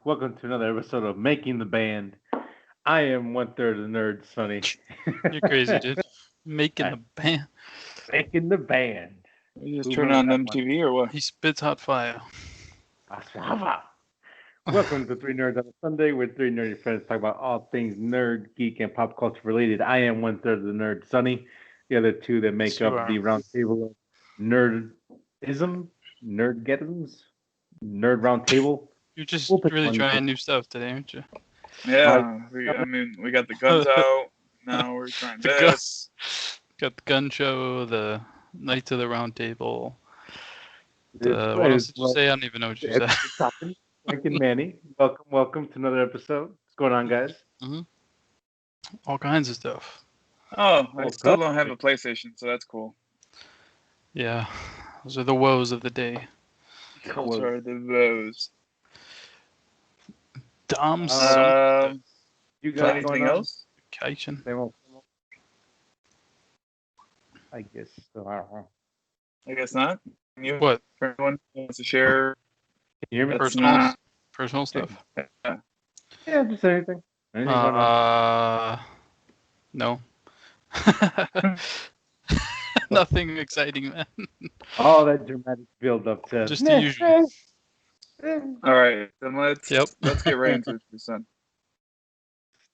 Welcome to another episode of Making the Band. I am one third of the nerd, Sonny. You're crazy, dude. Making the band. Making the band. You just turn on MTV or what? He spits hot fire. Welcome to Three Nerds on a Sunday, where three nerdy friends talk about all things nerd, geek, and pop culture related. I am one third of the nerd, Sonny. The other two that make up the round table of nerdism, nerdgettums, nerd round table. You're just really trying new stuff today, aren't you? Yeah, we got the guns out. Now we're trying this. Got the gun show, the Knights of the Round Table. What else did you say? I don't even know what you said. Mike and Manny, welcome to another episode. What's going on, guys? Mm-hmm. All kinds of stuff. Oh, I still don't have a PlayStation, so that's cool. Yeah, those are the woes of the day. Those are the woes. Dom, you got anything else? Vacation. They won't. I guess so. I don't know. I guess not. You, what? For anyone who wants to share. Can you hear me? Personal stuff. Yeah, just anything. No. Nothing exciting, man. All that dramatic build up to just the usual. All right, then let's get right into it, son.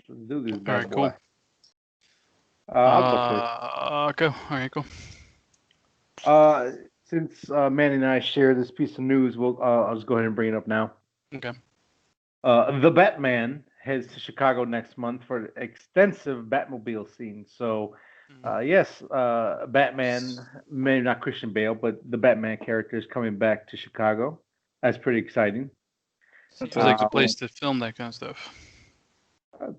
Let's do this. All right, cool. I'll go first. All right, cool. Since Manny and I share this piece of news, I'll just go ahead and bring it up now. Okay. The Batman heads to Chicago next month for an extensive Batmobile scene. So, yes, Batman, maybe not Christian Bale, but the Batman character is coming back to Chicago. That's pretty exciting. Seems like the place to film that kind of stuff.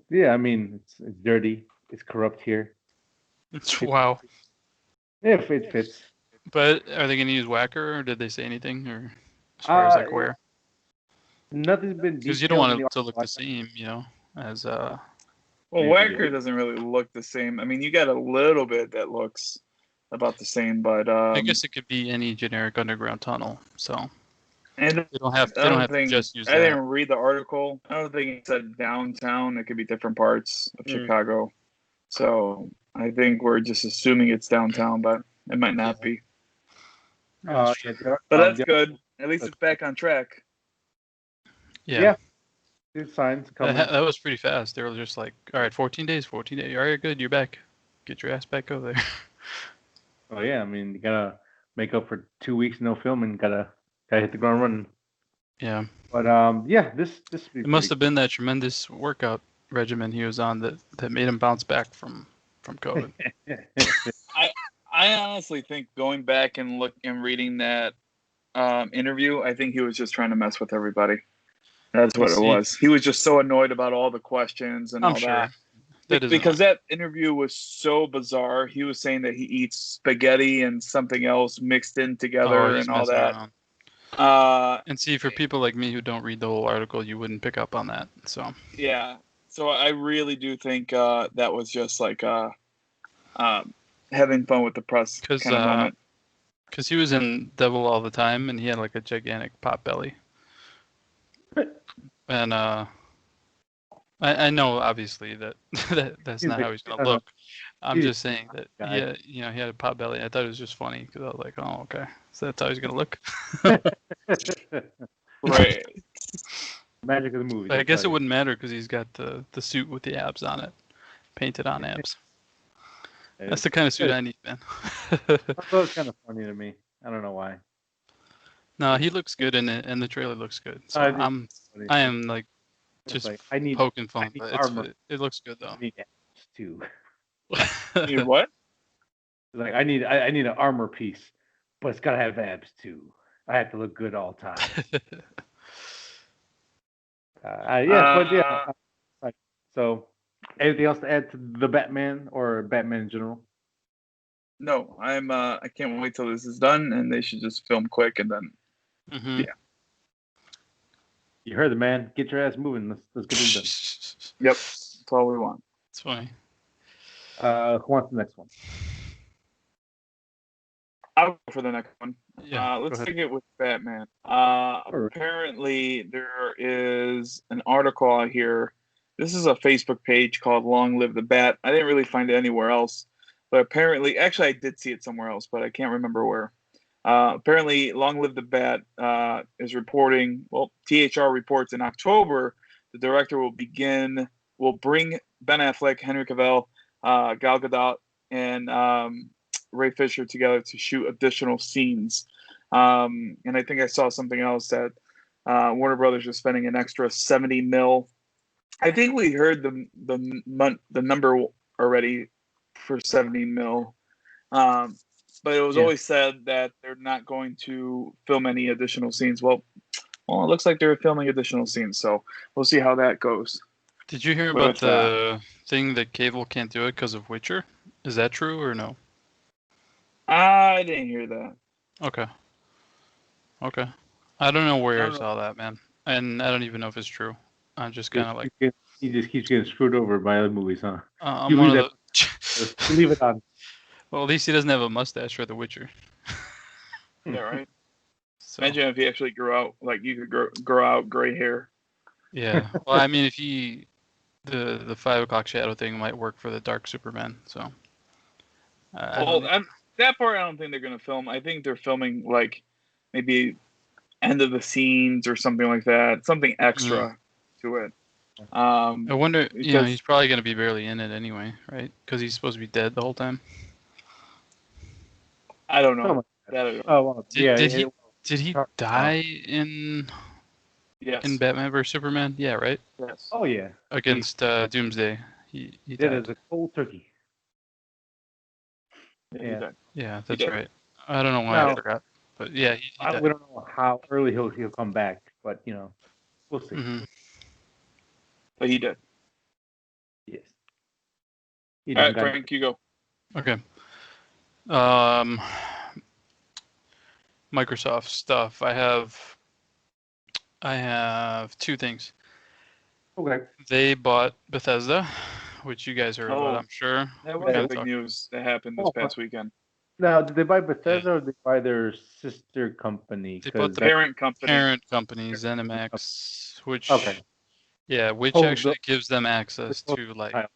Yeah, I mean, it's dirty. It's corrupt here. Wow. Yeah, it fits. But are they going to use Whacker, or did they say anything, or as far as like where? Nothing's been because you don't want it to look the same, as Well, Whacker doesn't really look the same. I mean, you got a little bit that looks about the same, but I guess it could be any generic underground tunnel. So and they don't have to just use that. I didn't read the article. I don't think it said downtown. It could be different parts of Chicago. So I think we're just assuming it's downtown, but it might not be. But that's good. At least it's back on track. Yeah. Good signs coming. That was pretty fast. They were just like, all right, 14 days. All right, good. You're back. Get your ass back over there. Oh, yeah. I mean, you got to make up for 2 weeks no filming. Gotta hit the ground running. Yeah. But, this it must have been that tremendous workout regimen he was on that made him bounce back from COVID. I honestly think going back and reading that interview, I think he was just trying to mess with everybody. That's what it was. He was just so annoyed about all the questions and all that. Because that interview was so bizarre. He was saying that he eats spaghetti and something else mixed in together and all that. And see, for people like me who don't read the whole article, you wouldn't pick up on that. So yeah. So I really do think that was just like having fun with the press kind of moment. Because he was in Devil all the time, and he had like a gigantic pot belly. And I know obviously that's not how he's gonna look. I'm just saying that he had a pot belly. I thought it was just funny because I was like, oh, okay, so that's how he's gonna look. Right. Magic of the movie. But I guess it wouldn't matter because he's got the suit with the abs on it, painted on abs. That's the kind of suit I need, man. That was kind of funny to me. I don't know why. No, he looks good in it, and the trailer looks good. So I am like just poking fun, but it looks good though. I need abs too. You need what? Like I need an armor piece, but it's gotta have abs too. I have to look good all the time. So, anything else to add to the Batman or Batman in general? No, I can't wait till this is done, and they should just film quick and then. Mm-hmm. Yeah. You heard the man. Get your ass moving. Let's get it done. Yep, that's all we want. It's funny. Who wants the next one? I'll go for the next one. Yeah, let's go ahead. take it with Batman. Apparently, there is an article out here. This is a Facebook page called Long Live the Bat. I didn't really find it anywhere else. But apparently, actually, I did see it somewhere else, but I can't remember where. Apparently, Long Live the Bat is reporting, well, THR reports in October, the director will bring Ben Affleck, Henry Cavill, Gal Gadot, and Ray Fisher together to shoot additional scenes. And I think I saw something else that Warner Brothers is spending an extra $70 million. I think we heard the number already for $70 million. But it was always said that they're not going to film any additional scenes. Well, it looks like they're filming additional scenes, so we'll see how that goes. Did you hear about the thing that Cable can't do it because of Witcher? Is that true or no? I didn't hear that. Okay. I don't know where I saw that, man. And I don't even know if it's true. I'm just kind of like... He just keeps getting screwed over by other movies, huh? I'm one of the... Leave it on. Well, at least he doesn't have a mustache for The Witcher. Yeah, right? So. Imagine if he actually grew out, like you could grow out gray hair. Yeah. Well, I mean, if the 5 o'clock shadow thing might work for the Dark Superman, so... that part I don't think they're going to film. I think they're filming, like, maybe end of the scenes or something like that. Something extra to it. I wonder, he's probably going to be barely in it anyway, right? Because he's supposed to be dead the whole time. I don't know. Did he die in Batman vs Superman? Yeah, right. Yes. Oh yeah. Against Doomsday, he did as a cold turkey. Yeah, that's right. I don't know why I forgot, but yeah, he died. We don't know how early he'll come back, but we'll see. Mm-hmm. But he did. Yes. All right, Frank, you go. Okay. Microsoft stuff. I have 2 things. Okay. They bought Bethesda, which you guys heard about, I'm sure. That was big news that happened this past weekend. Now, did they buy Bethesda or did they buy their sister company? They bought the parent company. Parent company, ZeniMax, which actually gives them access to like a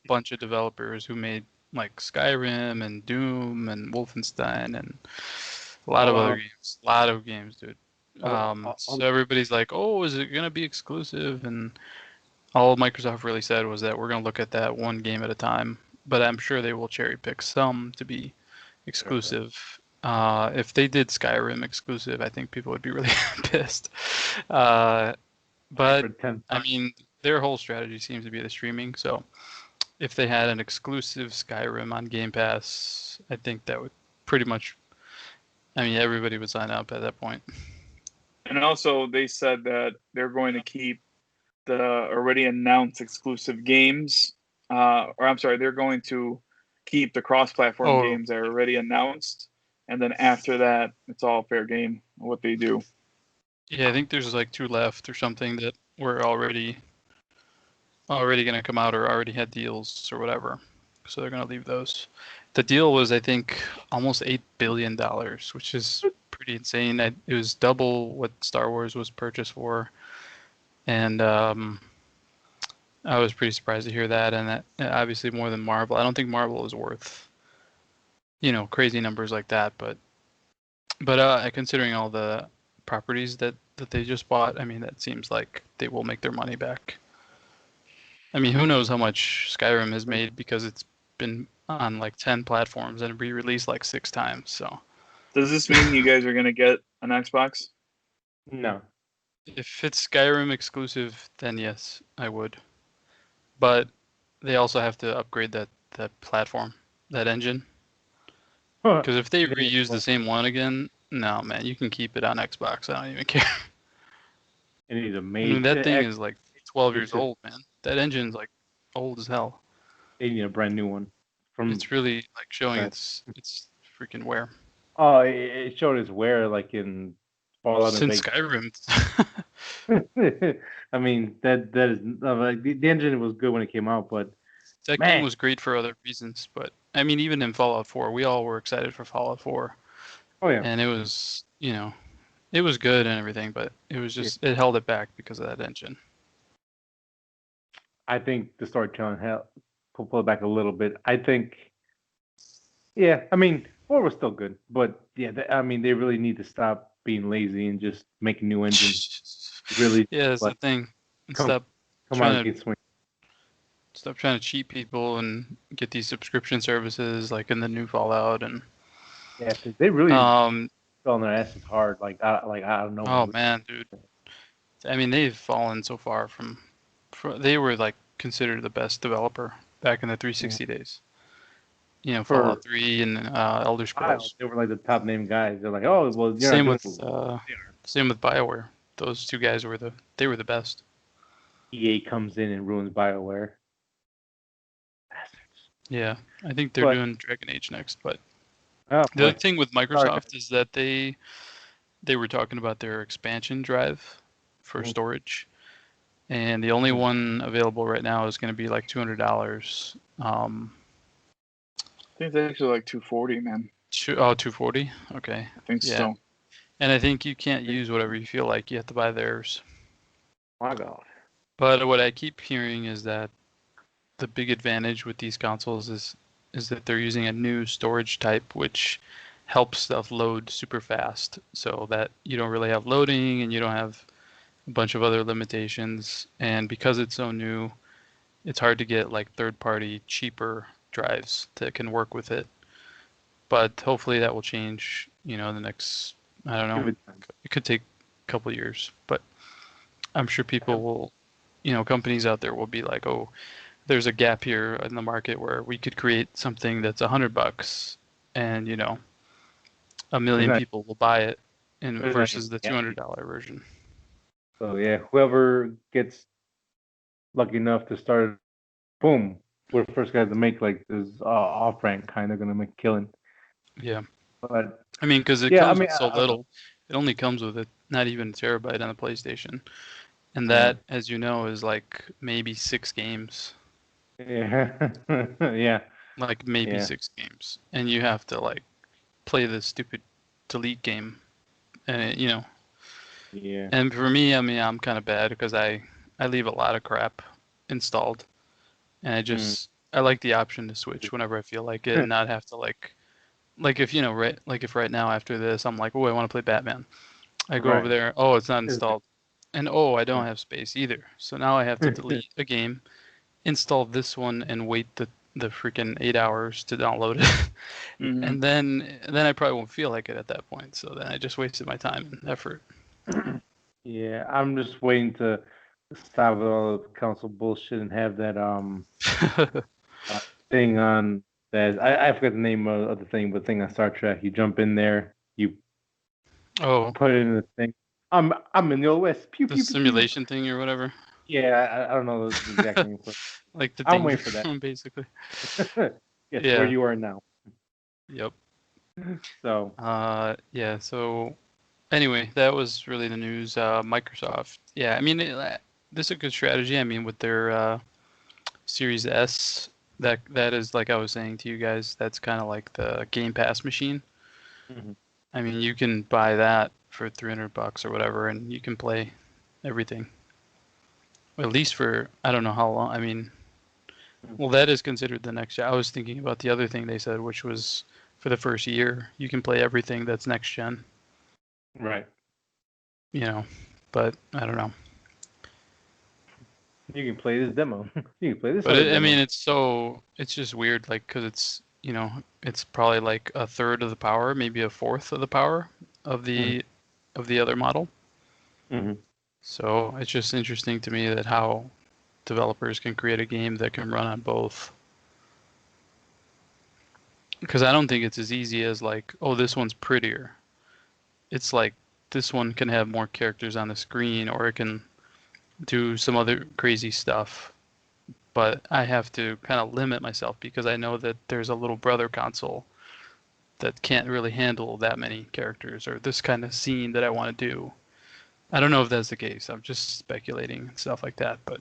bunch of developers who made like Skyrim and Doom and Wolfenstein and a lot of other games. A lot of games, dude. So everybody's like, oh, is it going to be exclusive? And all Microsoft really said was that we're going to look at that one game at a time. But I'm sure they will cherry pick some to be exclusive. If they did Skyrim exclusive, I think people would be really pissed. But, I mean, their whole strategy seems to be the streaming. So if they had an exclusive Skyrim on Game Pass, I think that would pretty much... I mean, everybody would sign up at that point. And also, they said that they're going to keep the already announced exclusive games. They're going to keep the cross-platform games that are already announced. And then after that, it's all fair game, what they do. Yeah, I think there's like 2 left or something that were already going to come out or already had deals or whatever. So they're going to leave those. The deal was, I think, almost $8 billion, which is pretty insane. It was double what Star Wars was purchased for. And I was pretty surprised to hear that. And that obviously more than Marvel. I don't think Marvel is worth, crazy numbers like that. But considering all the properties that they just bought, I mean, that seems like they will make their money back. I mean, who knows how much Skyrim has made because it's been on like 10 platforms and re-released like 6 times. So does this mean you guys are going to get an Xbox? No. If it's Skyrim exclusive, then yes, I would. But they also have to upgrade that platform, that engine. Because if they reuse the same one again, no, man, you can keep it on Xbox. I don't even care. It needs a major... I mean, that thing is like 12 years old, man. That engine's like old as hell. They need a brand new one. It's really like showing its freaking wear. Oh, it showed its wear like in Fallout. Since Skyrim. I mean, that is like the engine was good when it came out, but that game was great for other reasons. But I mean, even in Fallout 4, we all were excited for Fallout 4. Oh yeah. And it was, it was good and everything, but it was just it held it back because of that engine. I think the storytelling helped pull it back a little bit. I think, yeah, I mean, 4 was still good, but yeah, I mean, they really need to stop being lazy and just making new engines. Really, Yeah, that's the thing. And come come on, get swing. Stop trying to cheat people and get these subscription services like in the new Fallout and. Yeah, because they really fell on their asses hard, like I don't know. Oh man, dude. I mean, they've fallen so far from they were like considered the best developer back in the 360 days. Fallout 3 and Elder Scrolls. They were like the top name guys. They're like, oh well, same with BioWare. Those two guys were the best. EA comes in and ruins BioWare. Bastards. Yeah, I think they're doing Dragon Age next, but the other thing with Microsoft is that they were talking about their expansion drive for storage, and the only one available right now is going to be like $200. I think it's actually like $240, man. $240? Okay. I think so. And I think you can't use whatever you feel like. You have to buy theirs. My God. But what I keep hearing is that the big advantage with these consoles is that they're using a new storage type, which helps stuff load super fast, so that you don't really have loading and you don't have a bunch of other limitations. And because it's so new, it's hard to get like third-party cheaper drives that can work with it. But hopefully that will change, the next, I don't know, it could take a couple years, but I'm sure people will, companies out there will be like, oh, there's a gap here in the market where we could create something that's $100 and, 1 million people will buy it versus the $200 version. So yeah, whoever gets lucky enough to start, boom, we're the first guys to make like this off-ramp kind of gonna make a killing. Yeah. But I mean, because it comes with so little. It only comes with not even a terabyte on the PlayStation. And that, as you know, is like maybe 6 games. Yeah. Yeah. Like maybe 6 games. And you have to like play this stupid delete game. And Yeah. And for me, I mean, I'm kind of bad because I leave a lot of crap installed. And I like the option to switch whenever I feel like it and not have to like if if right now after this I'm like, oh, I want to play Batman. I go over there, oh, it's not installed. And oh, I don't have space either. So now I have to delete a game, install this one, and wait the freaking 8 hours to download it. And then I probably won't feel like it at that point. So then I just wasted my time and effort. Yeah, I'm just waiting to stop with all the console bullshit and have that thing on that. I forgot the name of the thing, but thing on Star Trek. You jump in there, you put it in the thing. I'm in the OS. Pew, the pew, simulation thing or whatever. Yeah, I don't know the exact name for it. Like the I'm waiting for that. Basically. Yes, where you are now. Yep. So. Yeah. So, anyway, that was really the news. Microsoft. Yeah, I mean, this is a good strategy. I mean, with their Series S, that is, like I was saying to you guys, that's kind of like the Game Pass machine. Mm-hmm. I mean, you can buy that for $300 or whatever, and you can play everything. At least for, I don't know how long. I mean, well, that is considered the next gen. I was thinking about the other thing they said, which was for the first year, you can play everything that's next gen. Right. But I don't know. You can play this demo. You can play this. But I mean, it's just weird, like, because it's, it's probably like a third of the power, maybe a fourth of the power of the other model. Mm-hmm. So it's just interesting to me that how developers can create a game that can run on both. Because I don't think it's as easy as like, oh, this one's prettier. It's like this one can have more characters on the screen, or it can do some other crazy stuff. But I have to kind of limit myself because I know that there's a little brother console that can't really handle that many characters or this kind of scene that I want to do. I don't know if that's the case. I'm just speculating and stuff like that, but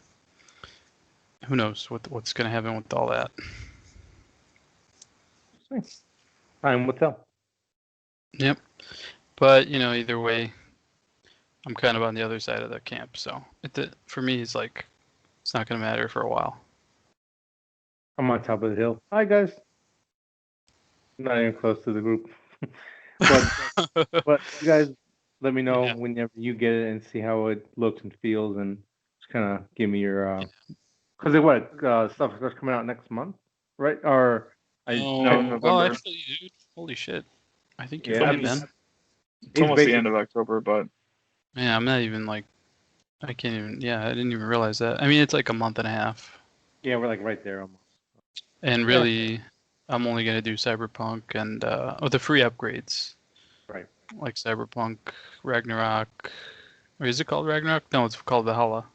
who knows what's going to happen with all that. Time will tell. Yep. But either way, I'm kind of on the other side of the camp. So for me, it's like it's not gonna matter for a while. I'm on top of the hill. Hi guys. Not even close to the group. but you guys let me know whenever you get it and see how it looks and feels, and just kind of give me your because stuff starts coming out next month, right? Or November. Oh, actually, dude, holy shit! I think you're right, man. It's almost the end of October, but man, I'm not even like I can't even. Yeah, I didn't even realize that. I mean, it's like a month and a half. Yeah, we're like right there almost. And really, I'm only gonna do Cyberpunk and the free upgrades. Right. Like Cyberpunk, Ragnarok, or is it called Ragnarok? No, it's called Valhalla.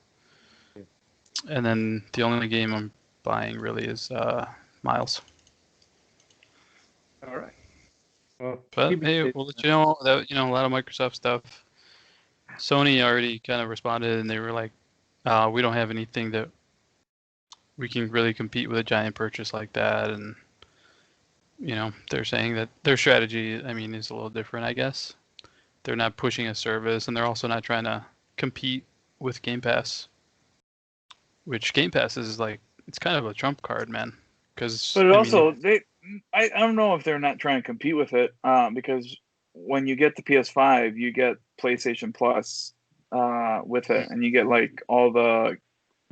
Yeah. And then the only game I'm buying really is Miles. All right. Well, but hey, we'll let you know that a lot of Microsoft stuff. Sony already kind of responded, and they were like, "We don't have anything that we can really compete with a giant purchase like that." And they're saying that their strategy, I mean, is a little different, I guess. They're not pushing a service, and they're also not trying to compete with Game Pass, which Game Pass is like, it's kind of a trump card, man. But I don't know if they're not trying to compete with it, because when you get the PS5, you get PlayStation Plus with it, and you get like all the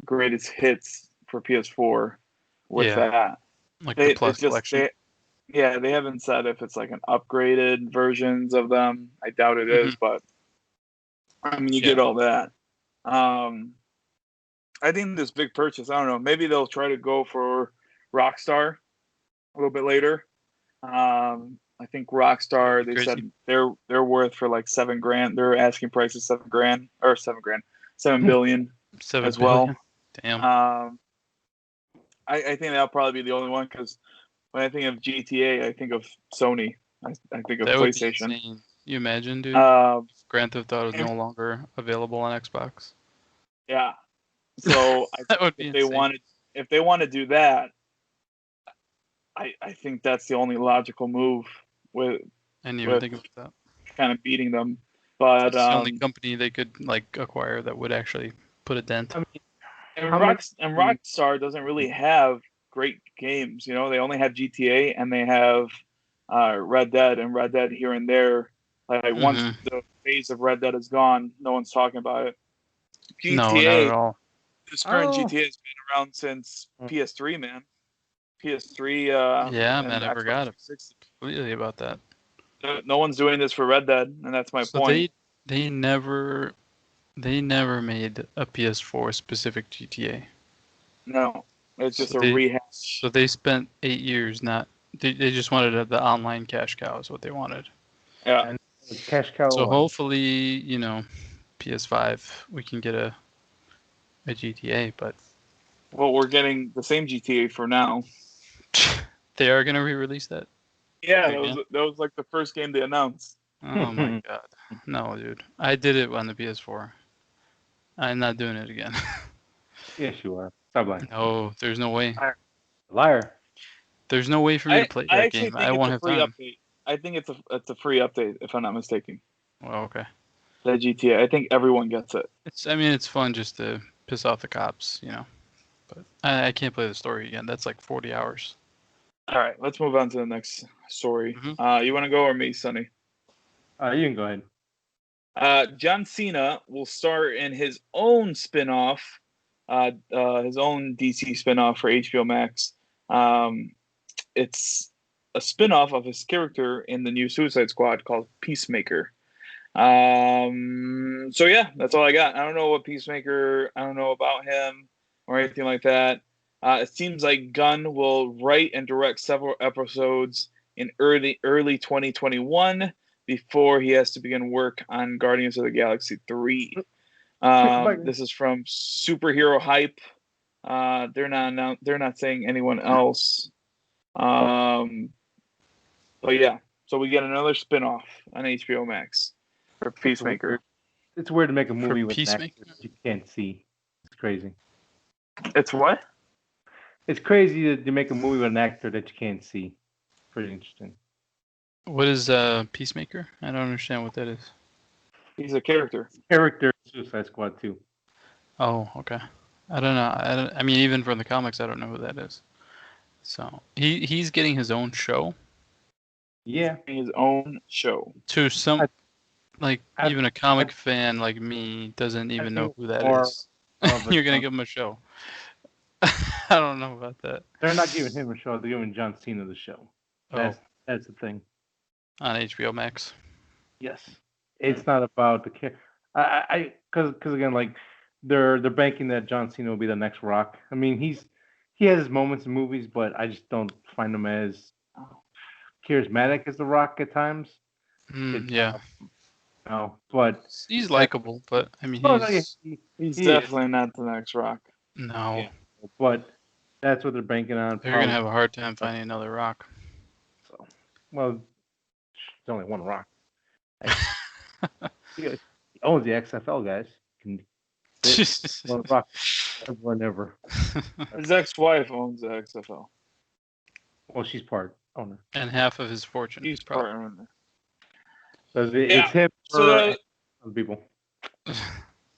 greatest hits for PS4 with that. Like the Plus collection. They haven't said if it's like an upgraded versions of them. I doubt it is, but I mean, you get all that. I think this big purchase, I don't know, maybe they'll try to go for Rockstar a little bit later. I think Rockstar, they said they're worth for like $7,000. Their asking price is $7,000 or $7 billion as well. Damn. I think that'll probably be the only one, because when I think of GTA, I think of Sony. I think of PlayStation. Would be insane. You imagine, dude? Grand Theft Auto is no longer available on Xbox. Yeah. So if they want to do that, I think that's the only logical move with. I didn't even think about that. Kind of beating them, but it's the only company they could like acquire that would actually put a dent. I mean, and Rockstar doesn't really have great games. They only have GTA and they have Red Dead, and Red Dead here and there. Like once the phase of Red Dead is gone, no one's talking about it. GTA, no, not at all. This current GTA has been around since PS3, man. PS3. Yeah, man, I forgot completely about that. No one's doing this for Red Dead, and that's my point. They never made a PS4 specific GTA. No, it's just a rehash. So they spent 8 years they just wanted the online cash cow is what they wanted. Yeah. And cash cow. So hopefully, PS5 we can get a GTA, but well, we're getting the same GTA for now. They are gonna re-release that. Yeah, that was like the first game they announced. Oh my god, no, dude! I did it on the PS4. I'm not doing it again. Yes, you are. Stop lying. No, there's no way. Liar. There's no way for me to play that game. I won't have time. Update. I think it's a free update, if I'm not mistaken. Well, okay. That GTA, I think everyone gets it. It's fun just to piss off the cops, But I can't play the story again. That's like 40 hours. All right, let's move on to the next story. You want to go or me, Sonny? You can go ahead. John Cena will star in his own spinoff, his own DC spinoff for HBO Max. It's a spinoff of his character in the new Suicide Squad called Peacemaker. So yeah, that's all I got. I don't know what Peacemaker. I don't know about him or anything like that. It seems like Gunn will write and direct several episodes in early 2021 before he has to begin work on Guardians of the Galaxy 3. This is from Superhero Hype. They're not saying anyone else. But yeah, so we get another spinoff on HBO Max for Peacemaker. It's weird to make a movie with an actor you can't see. It's crazy. It's what? It's crazy to make a movie with an actor that you can't see. Pretty interesting. What is Peacemaker? I don't understand what that is. He's a character. Suicide Squad 2. Oh, okay. I don't know. I mean, even from the comics, I don't know who that is. So he's getting his own show. Yeah, his own show. To some, even a comic fan like me doesn't even know who that is. You're gonna give him a show. I don't know about that. They're not giving him a show. They're giving John Cena the show. That's the thing. On HBO Max. Yes, it's not about the kid. Because again, like they're banking that John Cena will be the next Rock. I mean, he has his moments in movies, but I just don't find him as charismatic as the Rock at times. Yeah. No, but he's likable. But I mean, he's definitely not the next Rock. No. Yeah, but that's what they're banking on. They're gonna have a hard time finding another Rock. So, well, there's only one Rock. He owns the XFL, guys. One Rock, everyone ever. His ex-wife owns the XFL. Well, she's part owner. And half of his fortune. He's part owner. So it's him for other people.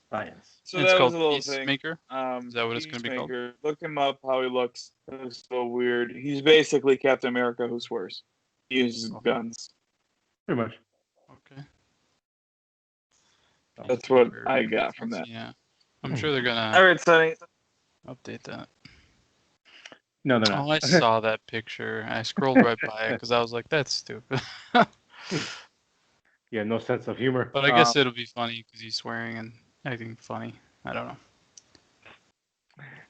Science. So it's that called was a little Peacemaker. Is that what it's going to be called? Look him up. How he looks. It's so weird. He's basically Captain America who swears. He uses guns. Pretty much. Okay. That's what I got from that. Yeah. I'm sure they're gonna. All right, Sonny. Update that. No, they're not. Oh, I saw that picture. I scrolled right by it because I was like, "That's stupid." Yeah, no sense of humor. But I guess it'll be funny because he's swearing and acting funny. I don't know.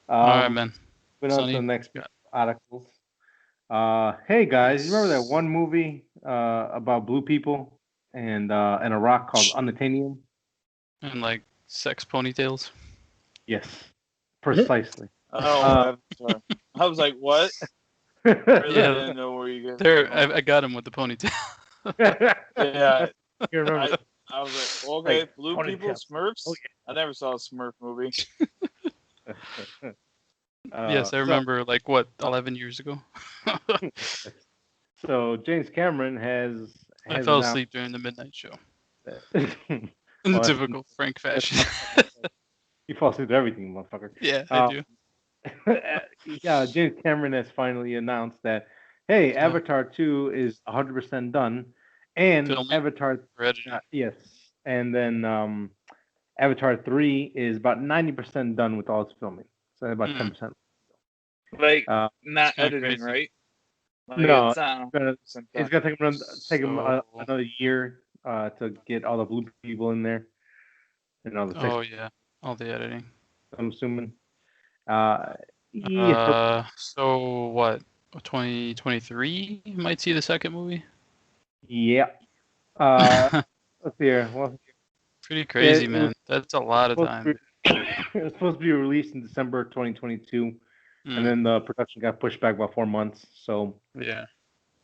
All right, man. Moving on to the next articles. Hey guys, you remember that one movie about blue people and a rock called Unatanium? And like sex ponytails? Yes, precisely. Oh, I was like, what? I didn't know where you guys. I got him with the ponytail. Yeah. You remember? I was like, okay, like, blue people, Smurfs. Oh, yeah. I never saw a Smurf movie. Yes, I remember. 11 years ago. So James Cameron has I fell asleep during the midnight show. In typical Frank fashion. You fall asleep to everything, motherfucker. Yeah, I do. Yeah, James Cameron has finally announced that, hey, Avatar 2 is 100% done, and Filming? Avatar, yes, and then Avatar 3 is about 90% done with all its filming, so about 10%. Like not editing, right? Like no, it's gonna take him another year to get all the blue people in there, and all the all the editing. I'm assuming. So what? 2023 you might see the second movie. Yeah. Let's see here. Well, pretty crazy, man. That's a lot of time. It was supposed to be released in December 2022, and then the production got pushed back about 4 months. So yeah,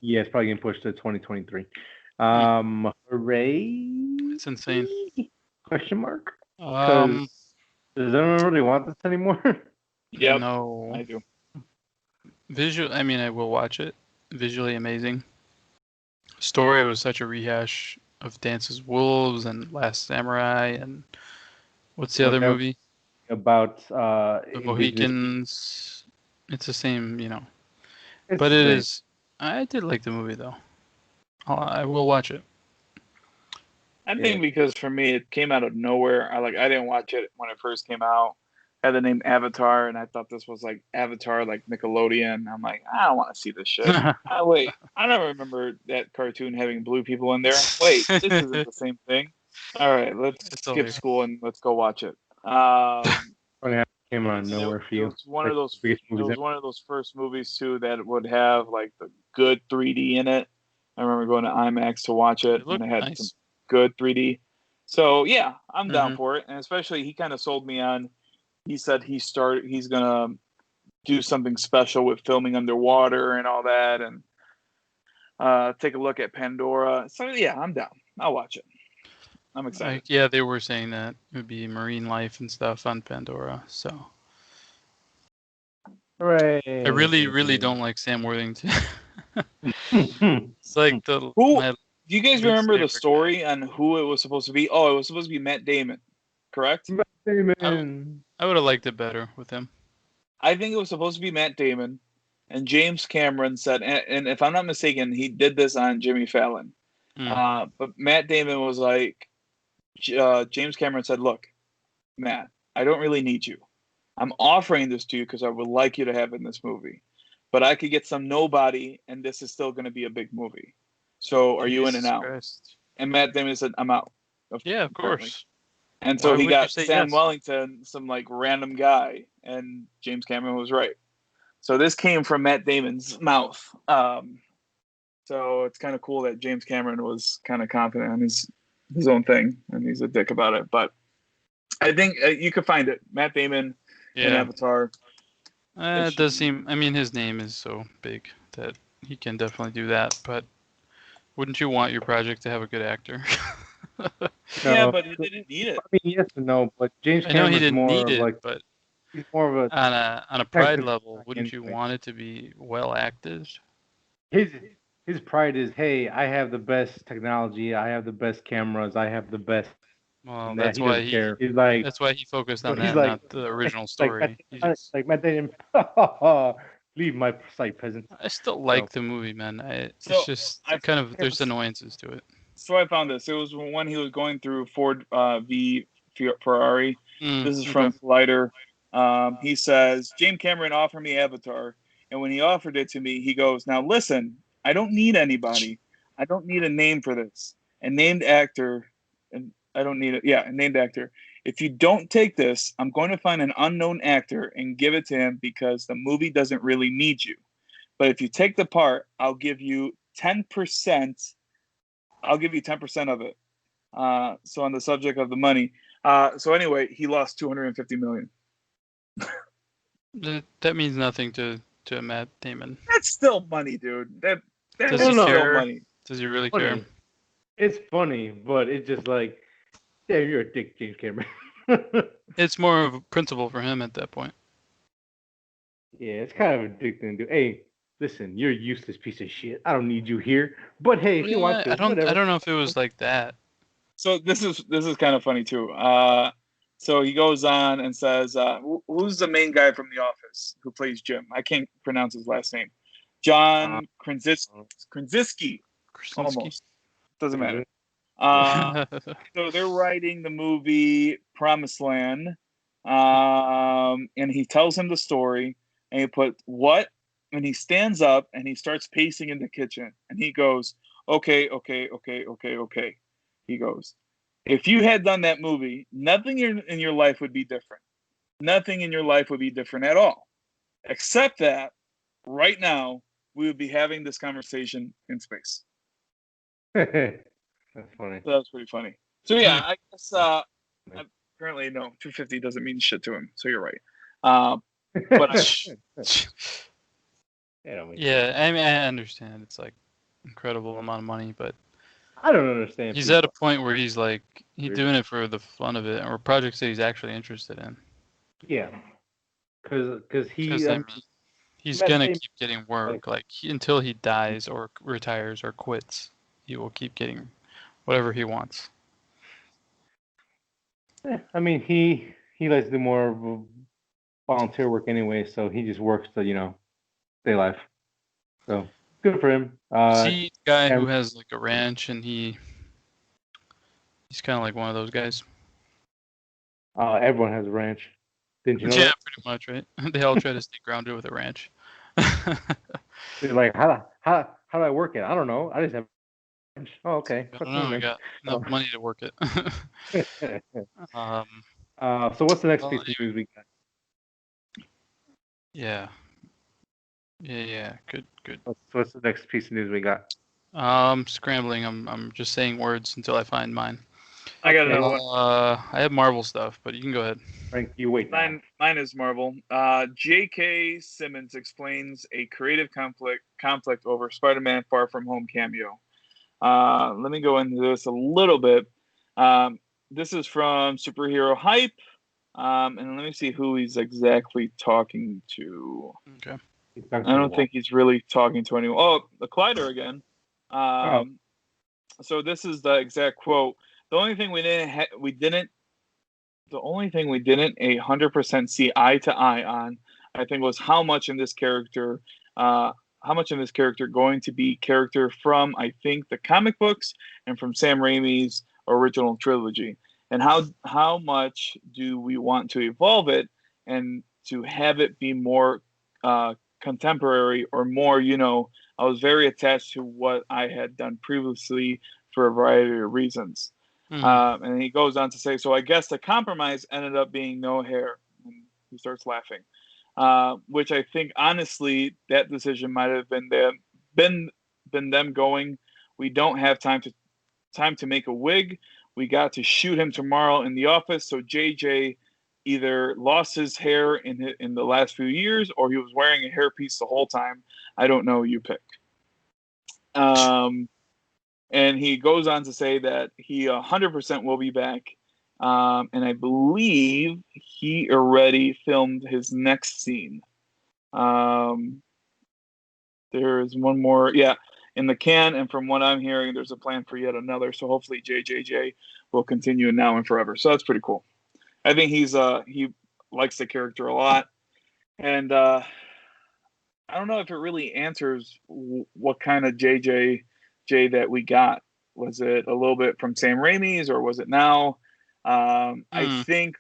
it's probably getting pushed to 2023. Hooray! It's insane. Question mark. Does anyone really want this anymore? Yeah, no, I do. I mean, I will watch it. Visually amazing. Story was such a rehash of Dances Wolves and Last Samurai and what's the other movie? About the Mohicans. It's the same, It's but it is. I did like the movie though. I will watch it. I think because for me it came out of nowhere. I didn't watch it when it first came out. It had the name Avatar, and I thought this was like Avatar, like Nickelodeon. I'm like, I don't want to see this shit. Wait, I don't remember that cartoon having blue people in there. Wait, this isn't the same thing. All right, let's skip school and let's go watch it. Came out of nowhere for you. It was one of those. It was one of those first movies too that would have like the good 3D in it. I remember going to IMAX to watch it, and it had some good 3D. So yeah, I'm down for it, and especially he kind of sold me on. He said he's gonna do something special with filming underwater and all that, and take a look at Pandora. So yeah, I'm down. I'll watch it. I'm excited. They were saying that it would be marine life and stuff on Pandora. So, hooray! I really don't like Sam Worthington. It's like do you guys remember the story on who it was supposed to be? Oh, it was supposed to be Matt Damon, correct? Matt Damon. I would have liked it better with him. I think it was supposed to be Matt Damon, and James Cameron said, and if I'm not mistaken, he did this on Jimmy Fallon. But Matt Damon was like, James Cameron said, "Look, Matt, I don't really need you. I'm offering this to you because I would like you to have in this movie. But I could get some nobody, and this is still going to be a big movie. So are you in and out?" Christ. And Matt Damon said, "I'm out." Yeah, of course. And so he got Sam Wellington, some like random guy, and James Cameron was right. So this came from Matt Damon's mouth. So it's kind of cool that James Cameron was kind of confident on his own thing, and he's a dick about it. But I think you could find it. Matt Damon in Avatar. It does seem. I mean, his name is so big that he can definitely do that. But wouldn't you want your project to have a good actor? Yeah, but he didn't need it. I mean, yes and no, but James Cameron's he didn't more need of it, like, but he's more of a on a pride level. Wouldn't you want it to be well acted? His pride is, hey, I have the best technology, I have the best cameras, I have the best. Well, that's why he's like, that's why he focused on that, like, not the original story. Like Matt Damon, leave my sight, peasant. I still like the movie, man. It's just there's annoyances to it. So I found this. It was when he was going through Ford v Ferrari. This is from Collider. He says, James Cameron offered me Avatar, and when he offered it to me, he goes, "Now listen, I don't need anybody. I don't need a name for this. A named actor, and I don't need it. Yeah, a named actor. If you don't take this, I'm going to find an unknown actor and give it to him because the movie doesn't really need you. But if you take the part, I'll give you 10%. I'll give you 10% of it." So on the subject of the money. So anyway, he lost $250 million. That means nothing to Matt Damon. That's still money, dude. That's still money. Does he really care? It's funny, but it's just like, yeah, you're a dick, James Cameron. It's more of a principle for him at that point. Yeah, it's kind of addicting, dude. Hey, listen, you're a useless piece of shit. I don't need you here. But hey, if you want to, I don't know if it was like that. So this is kind of funny too. So he goes on and says, "Who's the main guy from The Office who plays Jim? I can't pronounce his last name. John Krasinski. Almost doesn't matter." So they're writing the movie Promised Land, and he tells him the story, and he put what, and he stands up and he starts pacing in the kitchen, and he goes, "Okay." He goes, "If you had done that movie, nothing in your life would be different. Nothing in your life would be different at all, except that right now we would be having this conversation in space." That's funny. So that's pretty funny. So yeah, I guess apparently no, 250 doesn't mean shit to him. So you're right. But yeah, I mean, I understand it's like incredible amount of money, but I don't understand. He's at a point where he's like he's doing it for the fun of it, or projects that he's actually interested in. Yeah, because he's gonna keep getting work until he dies or retires or quits. He will keep getting whatever he wants. Yeah, I mean, he likes to do more volunteer work anyway, so he just works to stay alive. So good for him. See, the guy who has like a ranch, and he's kind of like one of those guys. Everyone has a ranch. Didn't you know that? Pretty much, right? They all try to stay grounded with a ranch. They're like, how do I work it? I don't know. I just have. Oh, okay. I don't know. I got enough money to work it. So what's the next piece of news we got? Yeah. Good. So what's the next piece of news we got? Scrambling. I'm just saying words until I find mine. I got another one. I have Marvel stuff, but you can go ahead. Frank, you wait. Mine is Marvel. J.K. Simmons explains a creative conflict over Spider-Man Far From Home cameo. Let me go into this a little bit. This is from Superhero Hype, and let me see who he's exactly talking to. Okay. I don't think he's really talking to anyone. Oh, the Collider again. So this is the exact quote. The only thing we didn't 100% see eye to eye on, I think, was how much in this character going to be character from, I think, the comic books and from Sam Raimi's original trilogy, and how much do we want to evolve it and to have it be more contemporary or more, I was very attached to what I had done previously for a variety of reasons. And he goes on to say, so I guess the compromise ended up being no hair. And he starts laughing, which I think, honestly, that decision might have been them going, we don't have time to make a wig. We got to shoot him tomorrow in the office. So JJ either lost his hair in the last few years, or he was wearing a hairpiece the whole time. I don't know. You pick. And he goes on to say that he 100% will be back. And I believe he already filmed his next scene. There is one more, in the can. And from what I'm hearing, there's a plan for yet another. So hopefully JJJ will continue now and forever. So that's pretty cool. I think he likes the character a lot. And I don't know if it really answers what kind of JJ that we got. Was it a little bit from Sam Raimi's, or was it now? I think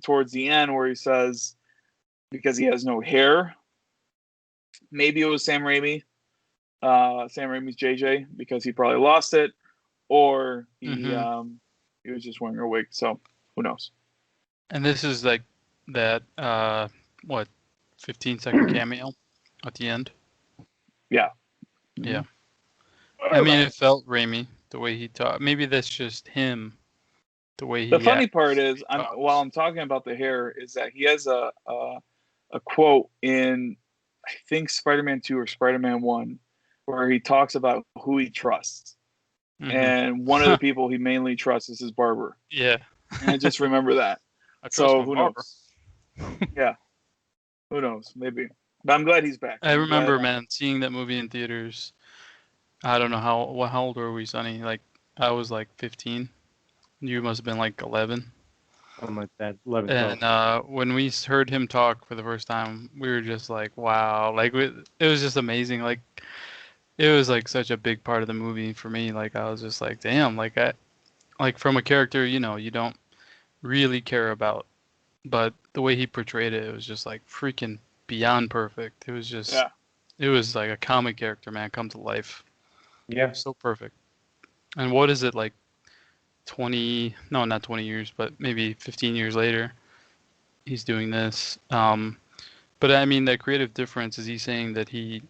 towards the end where he says, because he has no hair, maybe it was Sam Raimi's JJ, because he probably lost it, or he was just wearing a wig. So who knows? And this is like that 15-second cameo at the end. Yeah. Yeah. I mean, it felt Raimi the way he talked. Maybe that's just him, the way he. The funny part is, while I'm talking about the hair, is that he has a quote in, I think, Spider-Man 2 or Spider-Man 1, where he talks about who he trusts, and one of the people he mainly trusts is his barber. Yeah. And I just remember that. So who knows? Yeah. Who knows? Maybe. But I'm glad he's back. I remember, man, seeing that movie in theaters. I don't know how old were we, Sonny? Like, I was like 15. You must have been like 11. Something like that. 11, and when we heard him talk for the first time, we were just like, wow. Like, it was just amazing. Like, it was like such a big part of the movie for me. Like, I was just like, damn. Like from a character, you don't really care about, but the way he portrayed it, it was just like freaking beyond perfect. It was just, it was like a comic character, man, come to life. Yeah. So perfect. And what is it, like 20, no, not 20 years, but maybe 15 years later, he's doing this. But I mean, the creative difference, is he saying that he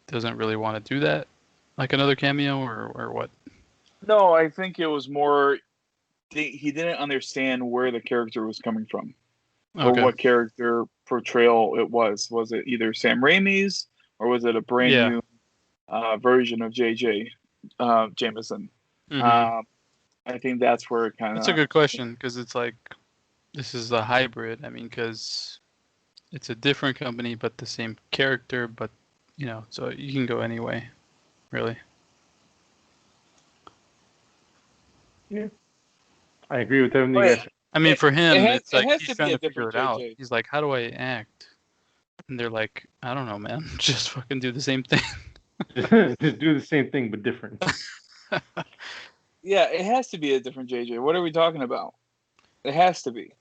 doesn't really want to do that? Like another cameo, or what? No, I think it was more, he didn't understand where the character was coming from. Or what character portrayal it was. Was it either Sam Raimi's, or was it a brand new version of J.J. Jameson? I think that's where it kind of... That's a good question, because it's like, this is a hybrid. I mean, because it's a different company, but the same character, but, so you can go anyway, really. Yeah. I agree with everything you guys. I mean, for him, it's like he's trying to figure it out. He's like, how do I act? And they're like, I don't know, man. Just fucking do the same thing. Just do the same thing, but different. Yeah, it has to be a different JJ. What are we talking about? It has to be.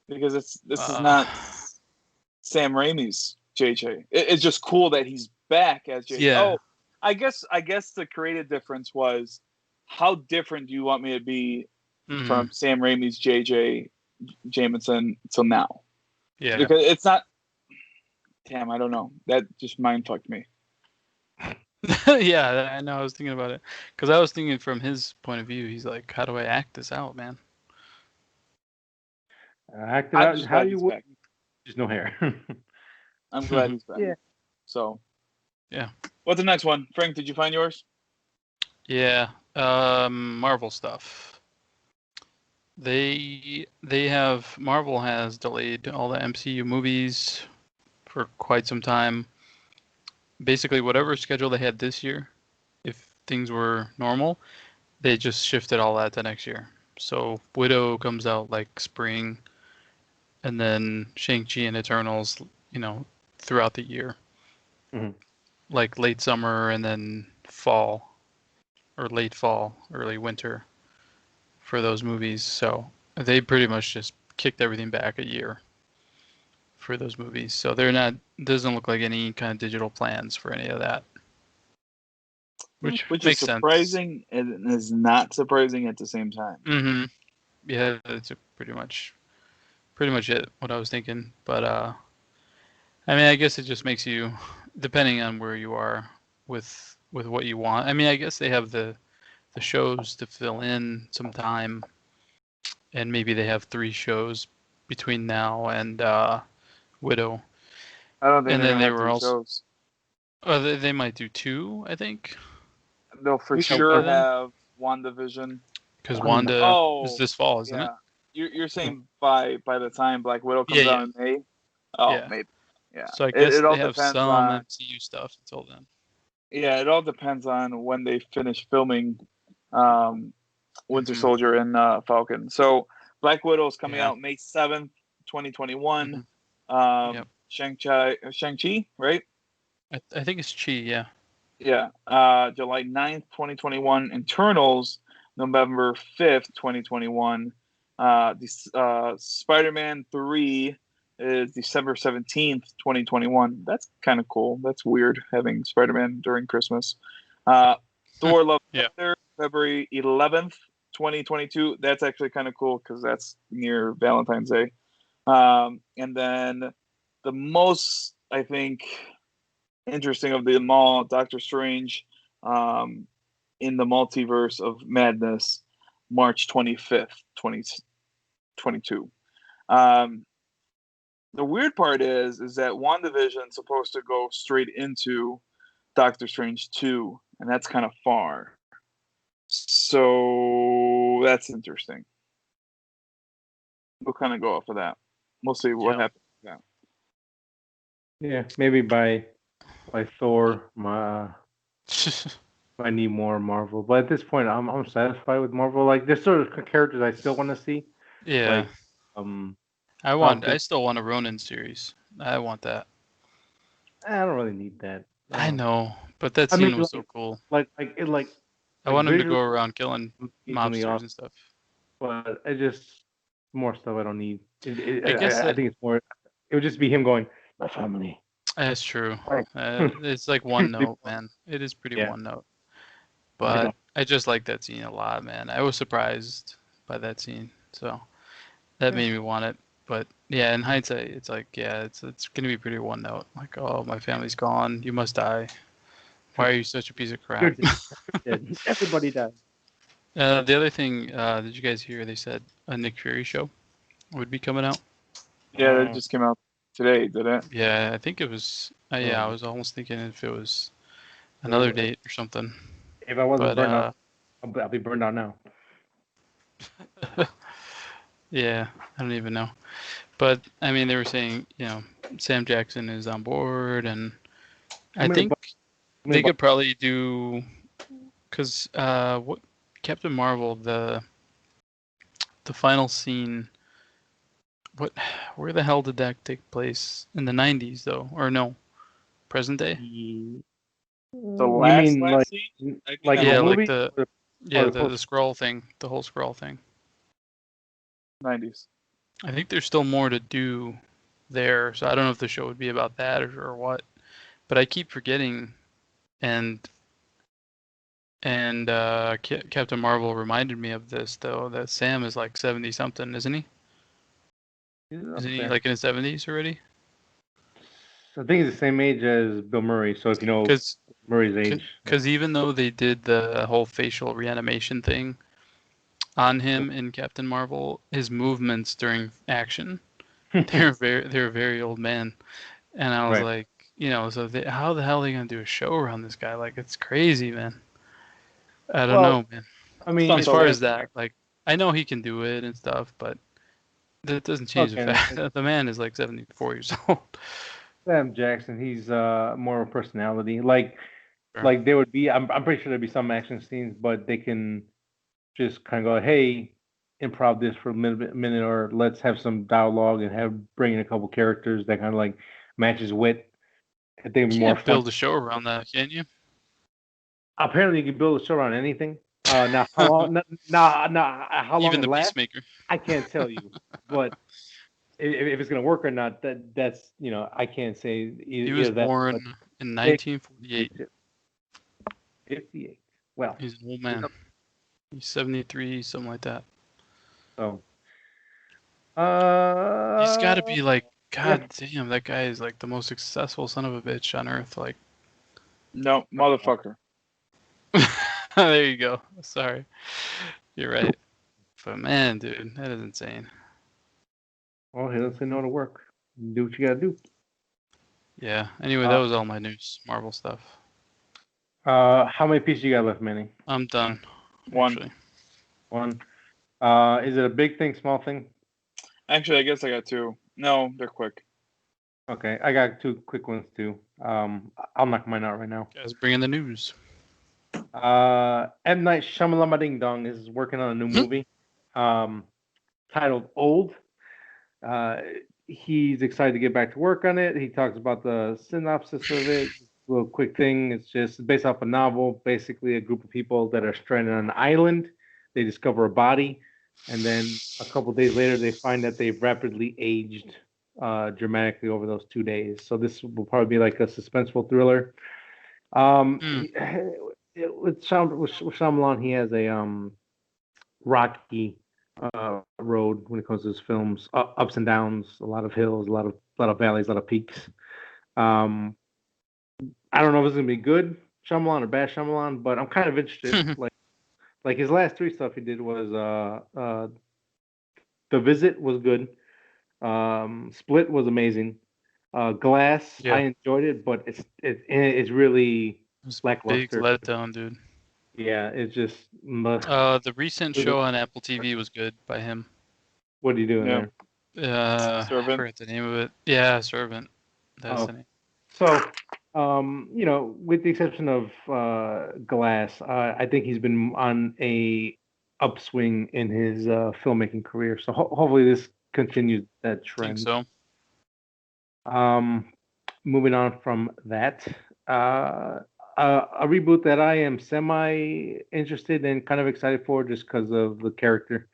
Because this is not Sam Raimi's JJ. It's just cool that he's back as JJ. Yeah. Oh, I guess the creative difference was, how different do you want me to be from Sam Raimi's JJ Jameson till now? Yeah. Because it's not... Damn, I don't know. That just mind-fucked me. Yeah, I know. I was thinking about it. Because I was thinking from his point of view, he's like, how do I act this out, man? Act it out how you would. There's no hair. I'm glad he's back. Yeah. So. Yeah. What's the next one? Frank, did you find yours? Yeah. Marvel stuff. Marvel has delayed all the MCU movies for quite some time. basically whatever schedule they had this year, if things were normal, they just shifted all that to next year. So Widow comes out like spring, and then Shang-Chi and Eternals, throughout the year. Mm-hmm. Like late summer and then fall, or late fall, early winter for those movies. So they pretty much just kicked everything back a year for those movies. So they're not, doesn't look like any kind of digital plans for any of that. Which is makes surprising sense. and is not surprising at the same time. Mm-hmm. Yeah, that's pretty much it, what I was thinking. But I mean, I guess it just makes you, depending on where you are with what you want. I mean, I guess they have the shows to fill in some time, and maybe they have 3 shows between now and Widow. I don't think And they're then gonna they have were 3 also, shows. they might do 2, I think. They'll for sure have WandaVision. Because Wanda is this fall, isn't it? You're saying by the time Black Widow comes out in May? Oh, yeah. maybe. Yeah. So I guess it all they have depends some on MCU stuff until then. Yeah, it all depends on when they finish filming Winter Mhm. Soldier and Falcon. So Black Widow is coming out May 7th, 2021. Shang-Chi, right? I think it's Chi, yeah. Yeah. July 9th, 2021. Internals, November 5th, 2021. Spider-Man 3 is December 17th, 2021. That's kind of cool. That's weird, having Spider-Man during Christmas. Thor Love Thunder, February 11th, 2022. That's actually kind of cool because that's near Valentine's Day. And then the most, I think, interesting of them all, Doctor Strange in the Multiverse of Madness, March 25th, 2022. The weird part is that WandaVision is supposed to go straight into Doctor Strange 2, and that's kind of far. So that's interesting. We'll kind of go off of that. We'll see what happens. Yeah, maybe by Thor, I need more Marvel. But at this point, I'm satisfied with Marvel. Like, there's sort of characters I still want to see. Yeah. Like, I still want a Ronin series. I want that. I don't really need that. I know, but that scene was so cool. I want him to go around killing mobsters and stuff. But it just more stuff I don't need. I think it's more. It would just be him going, my family. That's true. It's like one note, man. It is pretty one note. But I just like that scene a lot, man. I was surprised by that scene, so that made me want it. But yeah, in hindsight, it's like, it's gonna be pretty one note. Like, oh, my family's gone. You must die. Why are you such a piece of crap? Everybody died. The other thing, did you guys hear? They said a Nick Fury show would be coming out. Yeah, it just came out today, did it? Yeah, I think it was. I was almost thinking if it was another date or something. If I wasn't burned out, I'll be burned out now. Yeah, I don't even know. But I mean, they were saying, Sam Jackson is on board, and I think they could probably do, because what Captain Marvel, the final scene. Where the hell did that take place? In the 90s, though, or no, present day? The last scene? The scroll thing, the whole scroll thing. 90s. I think there's still more to do there, so I don't know if the show would be about that or what. But I keep forgetting, and Captain Marvel reminded me of this, though, that Sam is like 70 something, isn't he? Isn't he like in his 70s already? I think he's the same age as Bill Murray. So if you know Murray's age, because even though they did the whole facial reanimation thing on him in Captain Marvel, his movements during action, they're a very old man, and I was like, so how the hell are they gonna do a show around this guy? Like, it's crazy, man. I don't know, man. I mean, as far as that, like, I know he can do it and stuff, but that doesn't change the fact that the man is like 74 years old. Sam Jackson. He's more of a personality. Like Sure. there would be. I'm pretty sure there'd be some action scenes, but they can just kind of go, hey, improv this for a minute, or let's have some dialogue and bring in a couple characters that kind of like matches wit. I think it'd be more fun. Build a show around that, can't you? Apparently, you can build a show around anything. Now, how long? How long? Even the last? Peacemaker. I can't tell you, but if it's gonna work or not, that's I can't say. He was born in 1948. 58. Well, he's an old man. He's 73, something like that. So, he's got to be like, God damn, that guy is like the most successful son of a bitch on earth. Like, no, motherfucker. There you go. Sorry, you're right. But man, dude, that is insane. Well, he doesn't know to work. Do what you gotta do. Yeah. Anyway, that was all my news, Marvel stuff. How many pieces you got left, Manny? I'm done. One. Actually. One. Is it a big thing, small thing? Actually, I guess I got two. No, they're quick. Okay, I got two quick ones too. I'll knock mine out right now. Guys, bring in the news. M. Night Shyamalan Ding Dong is working on a new movie, titled Old. He's excited to get back to work on it. He talks about the synopsis of it. A little quick thing. It's just based off a novel. Basically, a group of people that are stranded on an island. They discover a body, and then a couple days later, they find that they've rapidly aged dramatically over those 2 days. So this will probably be like a suspenseful thriller. With Shyamalan, he has a rocky road when it comes to his films. Ups and downs, a lot of hills, a lot of valleys, a lot of peaks. I don't know if it's gonna be good Shyamalan or bad Shyamalan, but I'm kind of interested. like his last three stuff he did was The Visit was good. Split was amazing. Glass, I enjoyed it, but it's really lackluster. Big letdown, dude. Yeah, it's just. The recent show on Apple TV was good by him. What are you doing there? Servant. I forgot the name of it. Yeah, Servant. That's the name. So, with the exception of Glass, I think he's been on a upswing in his filmmaking career. So hopefully this continues that trend. I think so. Moving on from that, a reboot that I am semi interested and kind of excited for just because of the character.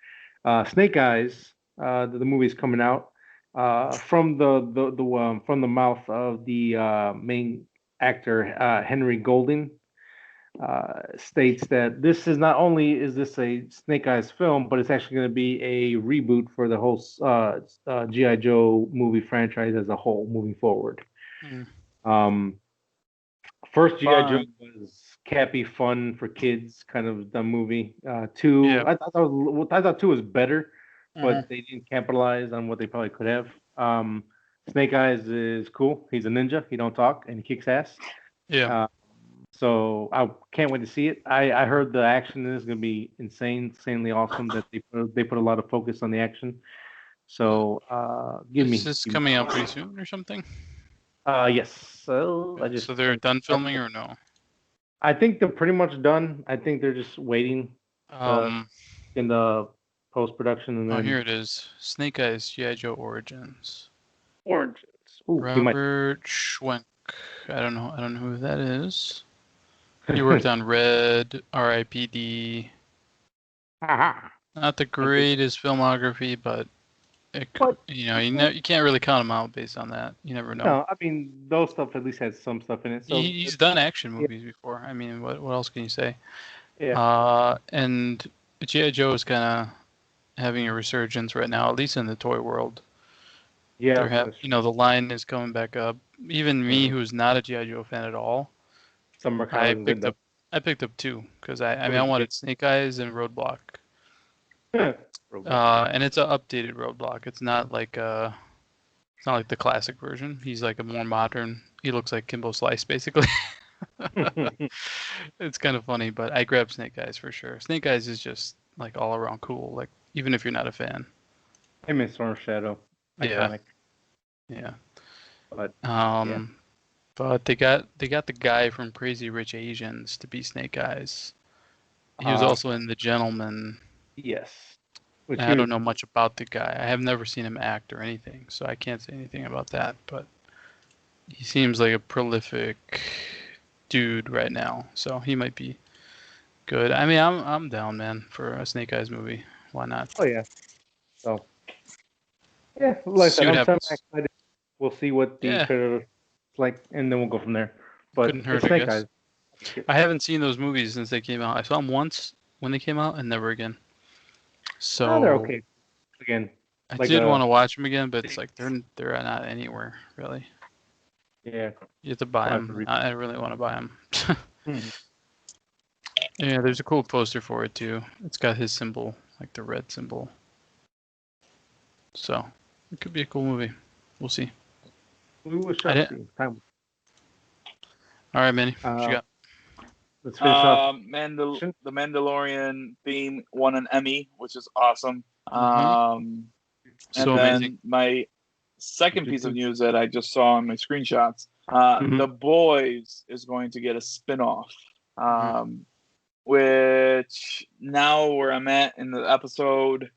Snake Eyes, the movie's coming out. From the mouth of the main actor Henry Golding, states that this is not only is this a Snake Eyes film, but it's actually going to be a reboot for the whole G.I. Joe movie franchise as a whole moving forward. First G.I. Joe was cappy, fun for kids kind of dumb movie. Two, I thought two was better, but they didn't capitalize on what they probably could have. Snake Eyes is cool. He's a ninja. He don't talk and he kicks ass. Yeah. So I can't wait to see it. I heard the action is going to be insanely awesome. That they put a lot of focus on the action. So Is this coming out pretty soon or something? Yes. So So they're done filming or no? I think they're pretty much done. I think they're just waiting in the post production. And then here it is. Snake Eyes G.I. Joe Origins. Ooh, Robert Schwenk. I don't know who that is. He worked on Red, R.I.P.D. Not the greatest filmography, but you can't really count him out based on that. You never know. No, I mean those stuff at least has some stuff in it. So he's done action movies before. I mean, what else can you say? Yeah. And G.I. Joe is kind of having a resurgence right now, at least in the toy world. Yeah. The line is coming back up. Even me, who's not a G.I. Joe fan at all, I picked up two because I wanted Snake Eyes and Roadblock. And it's an updated Roadblock. It's not like the classic version. He's like a more modern. He looks like Kimbo Slice basically. It's kind of funny, but I grabbed Snake Eyes for sure. Snake Eyes is just like all around cool. Like even if you're not a fan. Him and Storm Shadow, iconic. Yeah. But but they got the guy from Crazy Rich Asians to be Snake Eyes. He was also in The Gentleman. Yes. I don't know much about the guy. I have never seen him act or anything, so I can't say anything about that. But he seems like a prolific dude right now, so he might be good. I mean, I'm down, man, for a Snake Eyes movie. Why not? Oh yeah. So yeah, like I said, I'm semi-excited. We'll see what the trailer is like, and then we'll go from there. But couldn't hurt, Snake I guess. Eyes. I haven't seen those movies since they came out. I saw them once when they came out, and never again. So they're okay. Again, I did want to watch them again, but it's like they're not anywhere really. Yeah. You have to buy them. I really want to buy them. Yeah, there's a cool poster for it too. It's got his symbol, like the red symbol. So it could be a cool movie. We'll see. We will see. All right, Manny. What you got? Let's finish off. The Mandalorian theme won an Emmy, which is awesome. So then amazing. My second piece of news that I just saw on my screenshots, The Boys is going to get a spinoff, which now where I'm at in the episode,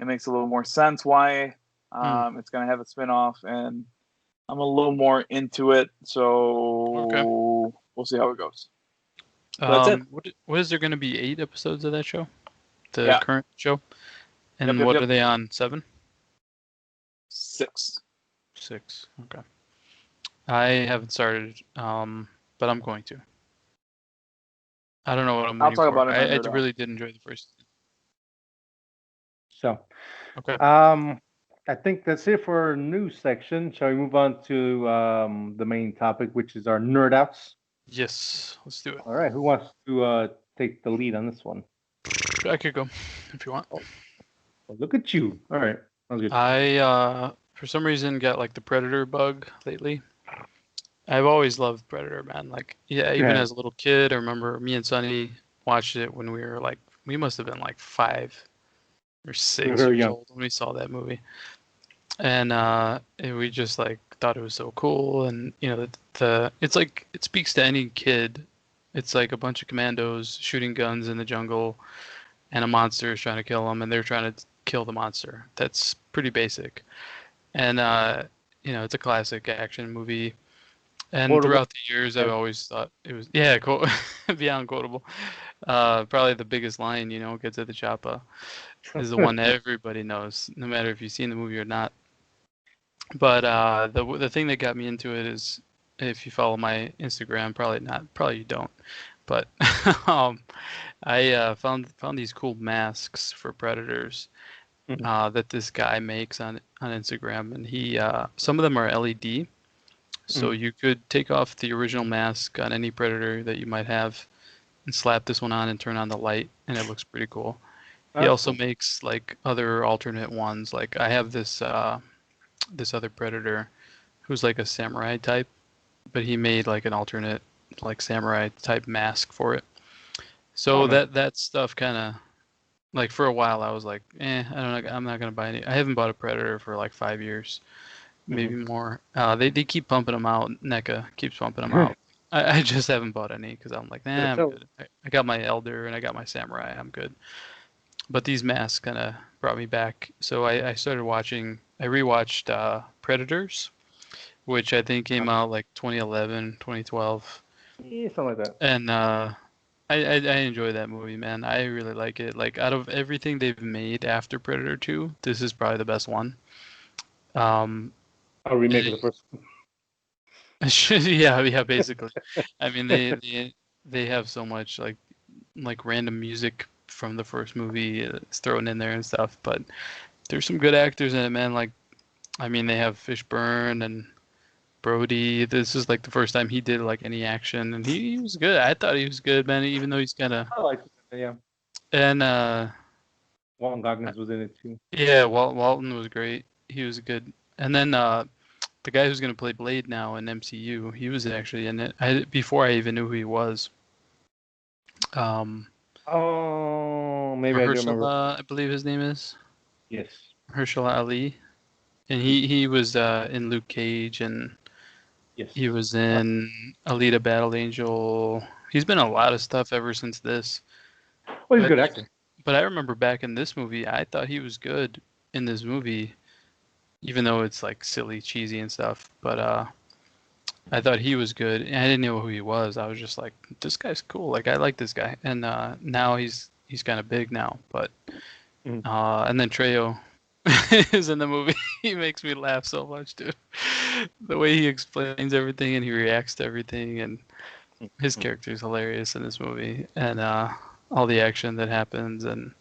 it makes a little more sense why it's going to have a spinoff, and I'm a little more into it, so we'll see how it goes. That's it. What is there going to be 8 episodes of that show? The current show? And what are they on? 7? 6. 6. Okay. I haven't started, but I'm going to. I don't know what I'm waiting for. About it I really did enjoy the first. So, okay. I think that's it for our news section. Shall we move on to the main topic, which is our nerd outs? Yes, let's do it. All right, who wants to take the lead on this one? I could go if you want. Oh, well, look at you. All right, sounds good. I for some reason got like the Predator bug lately. I've always loved Predator, man. Like, even as a little kid, I remember me and Sonny watched it when we were like, we must have been like 5 or 6 years old when we saw that movie. And we just like thought it was so cool, and it's like it speaks to any kid. It's like a bunch of commandos shooting guns in the jungle, and a monster is trying to kill them, and they're trying to kill the monster. That's pretty basic, and it's a classic action movie. And quotable. Throughout the years, I've always thought it was beyond quotable. Probably the biggest line, gets at the chopper, is the one that everybody knows, no matter if you've seen the movie or not. But the thing that got me into it is, if you follow my Instagram, probably you don't, but I found these cool masks for predators that this guy makes on Instagram, and he some of them are LED. So you could take off the original mask on any predator that you might have and slap this one on and turn on the light, and it looks pretty cool. He also makes like other alternate ones. Like I have this this other predator who's like a samurai type, but he made like an alternate like samurai type mask for it. So that stuff kind of, like, for a while I was like, I'm not gonna buy any. I haven't bought a predator for like 5 years. Maybe more. They keep pumping them out. NECA keeps pumping them out. I just haven't bought any because I'm like, I'm good. I got my Elder and I got my Samurai. I'm good. But these masks kind of brought me back. So I started watching. I rewatched Predators, which I think came out like 2011, 2012. Yeah, something like that. And I enjoy that movie, man. I really like it. Like, out of everything they've made after Predator 2, this is probably the best one. A remake of the first one. Yeah, basically. I mean, they have so much like random music from the first movie thrown in there and stuff, but there's some good actors in it, man. Like, I mean, they have Fishburne and Brody. This is like the first time he did like any action, and he was good. I thought he was good, man, even though he's kind of. I like it, yeah. And Walton Goggins was in it too. Yeah, Walton was great. He was good. And then the guy who's going to play Blade now in MCU, he was actually in it before I even knew who he was. Oh, maybe I do remember. I believe his name is. Yes. Mahershala Ali, and he was in Luke Cage and Yes. He was in Alita Battle Angel. He's been in a lot of stuff ever since this. Well, he's a good actor. But I remember back in this movie, I thought he was good in this movie, even though it's like silly, cheesy and stuff. But I thought he was good, and I didn't know who he was. I was just like, this guy's cool. Like, I like this guy. And now he's kind of big now. But and then Trejo is in the movie. He makes me laugh so much, dude. The way he explains everything and he reacts to everything, and his character is hilarious in this movie. And all the action that happens, and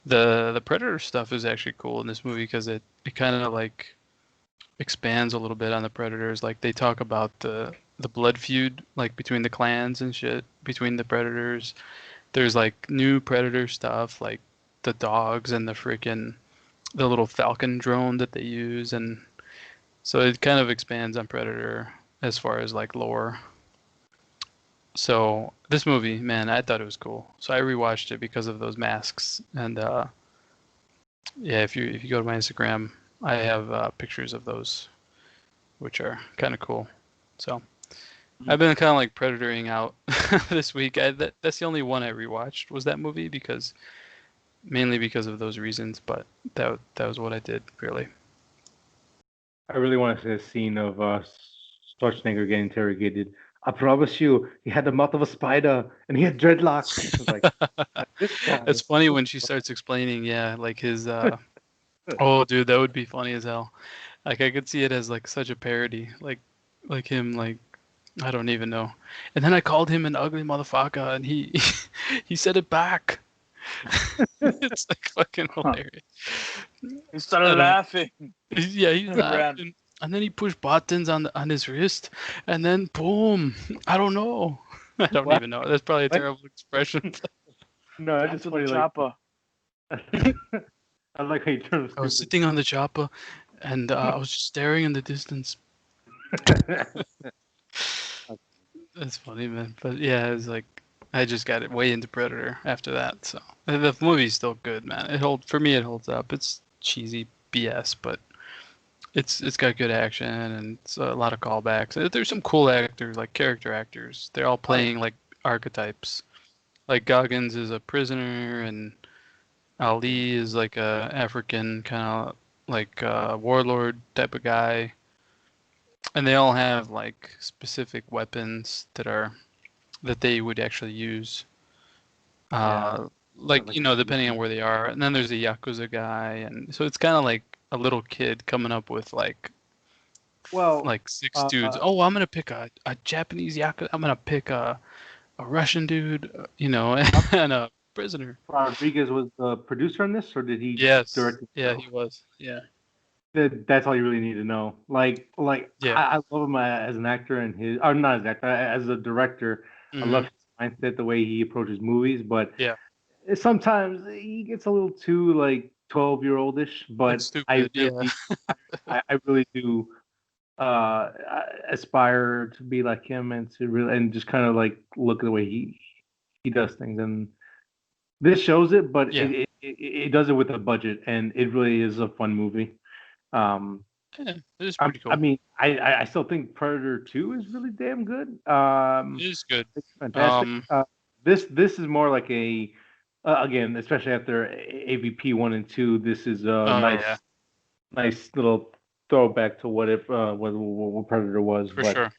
the Predator stuff is actually cool in this movie because it kind of like expands a little bit on the Predators. Like they talk about the blood feud like between the clans and shit between the Predators. There's like new Predator stuff like the dogs and the little Falcon drone that they use, and so it kind of expands on Predator as far as like lore. So this movie, man, I thought it was cool. So I rewatched it because of those masks. And yeah, if you go to my Instagram, I have pictures of those, which are kind of cool. So I've been kind of like Predatoring out this week. That's the only one I rewatched was that movie mainly because of those reasons. But that was what I did really. I really want to see a scene of Schwarzenegger getting interrogated. I promise you, he had the mouth of a spider and he had dreadlocks. Like, this guy it's funny when she starts explaining, yeah, like his. Oh, dude, that would be funny as hell. Like I could see it as like such a parody, like him, like I don't even know. And then I called him an ugly motherfucker, and he he said it back. It's like fucking hilarious. He started laughing. Yeah, he's laughing. And then he pushed buttons on his wrist, and then boom. I don't know. I don't even know. That's probably a terrible expression. No, I just the chopper. I like how you turn. I was sitting on the chopper, and I was just staring in the distance. That's funny, man. But yeah, it's like I just got it way into Predator after that. So the movie's still good, man. For me, it holds up. It's cheesy BS, but it's got good action and it's a lot of callbacks. There's some cool actors, like character actors. They're all playing like archetypes. Like Goggins is a prisoner, and Ali is like a African kind of like warlord type of guy. And they all have like specific weapons that they would actually use. Like depending on where they are. And then there's a Yakuza guy, and so it's kind of like a little kid coming up with like six dudes. Oh, I'm gonna pick a Japanese Yakuza. I'm gonna pick a Russian dude, and a prisoner. Rodriguez was the producer on this, or did he? Yes. Yeah, he was. Yeah. That's all you really need to know. Yeah. I love him as an actor and not as an actor, as a director. I love his mindset, the way he approaches movies, but yeah, sometimes he gets a little too like 12-year-oldish. But I really do aspire to be like him and just kind of like look at the way he does things, and this shows it. But it does it with a budget, and it really is a fun movie. It is pretty cool. I mean, I still think Predator 2 is really damn good. It is good. It's fantastic. This is more like a again, especially after AVP 1 and 2. This is a nice little throwback to what Predator was. For sure.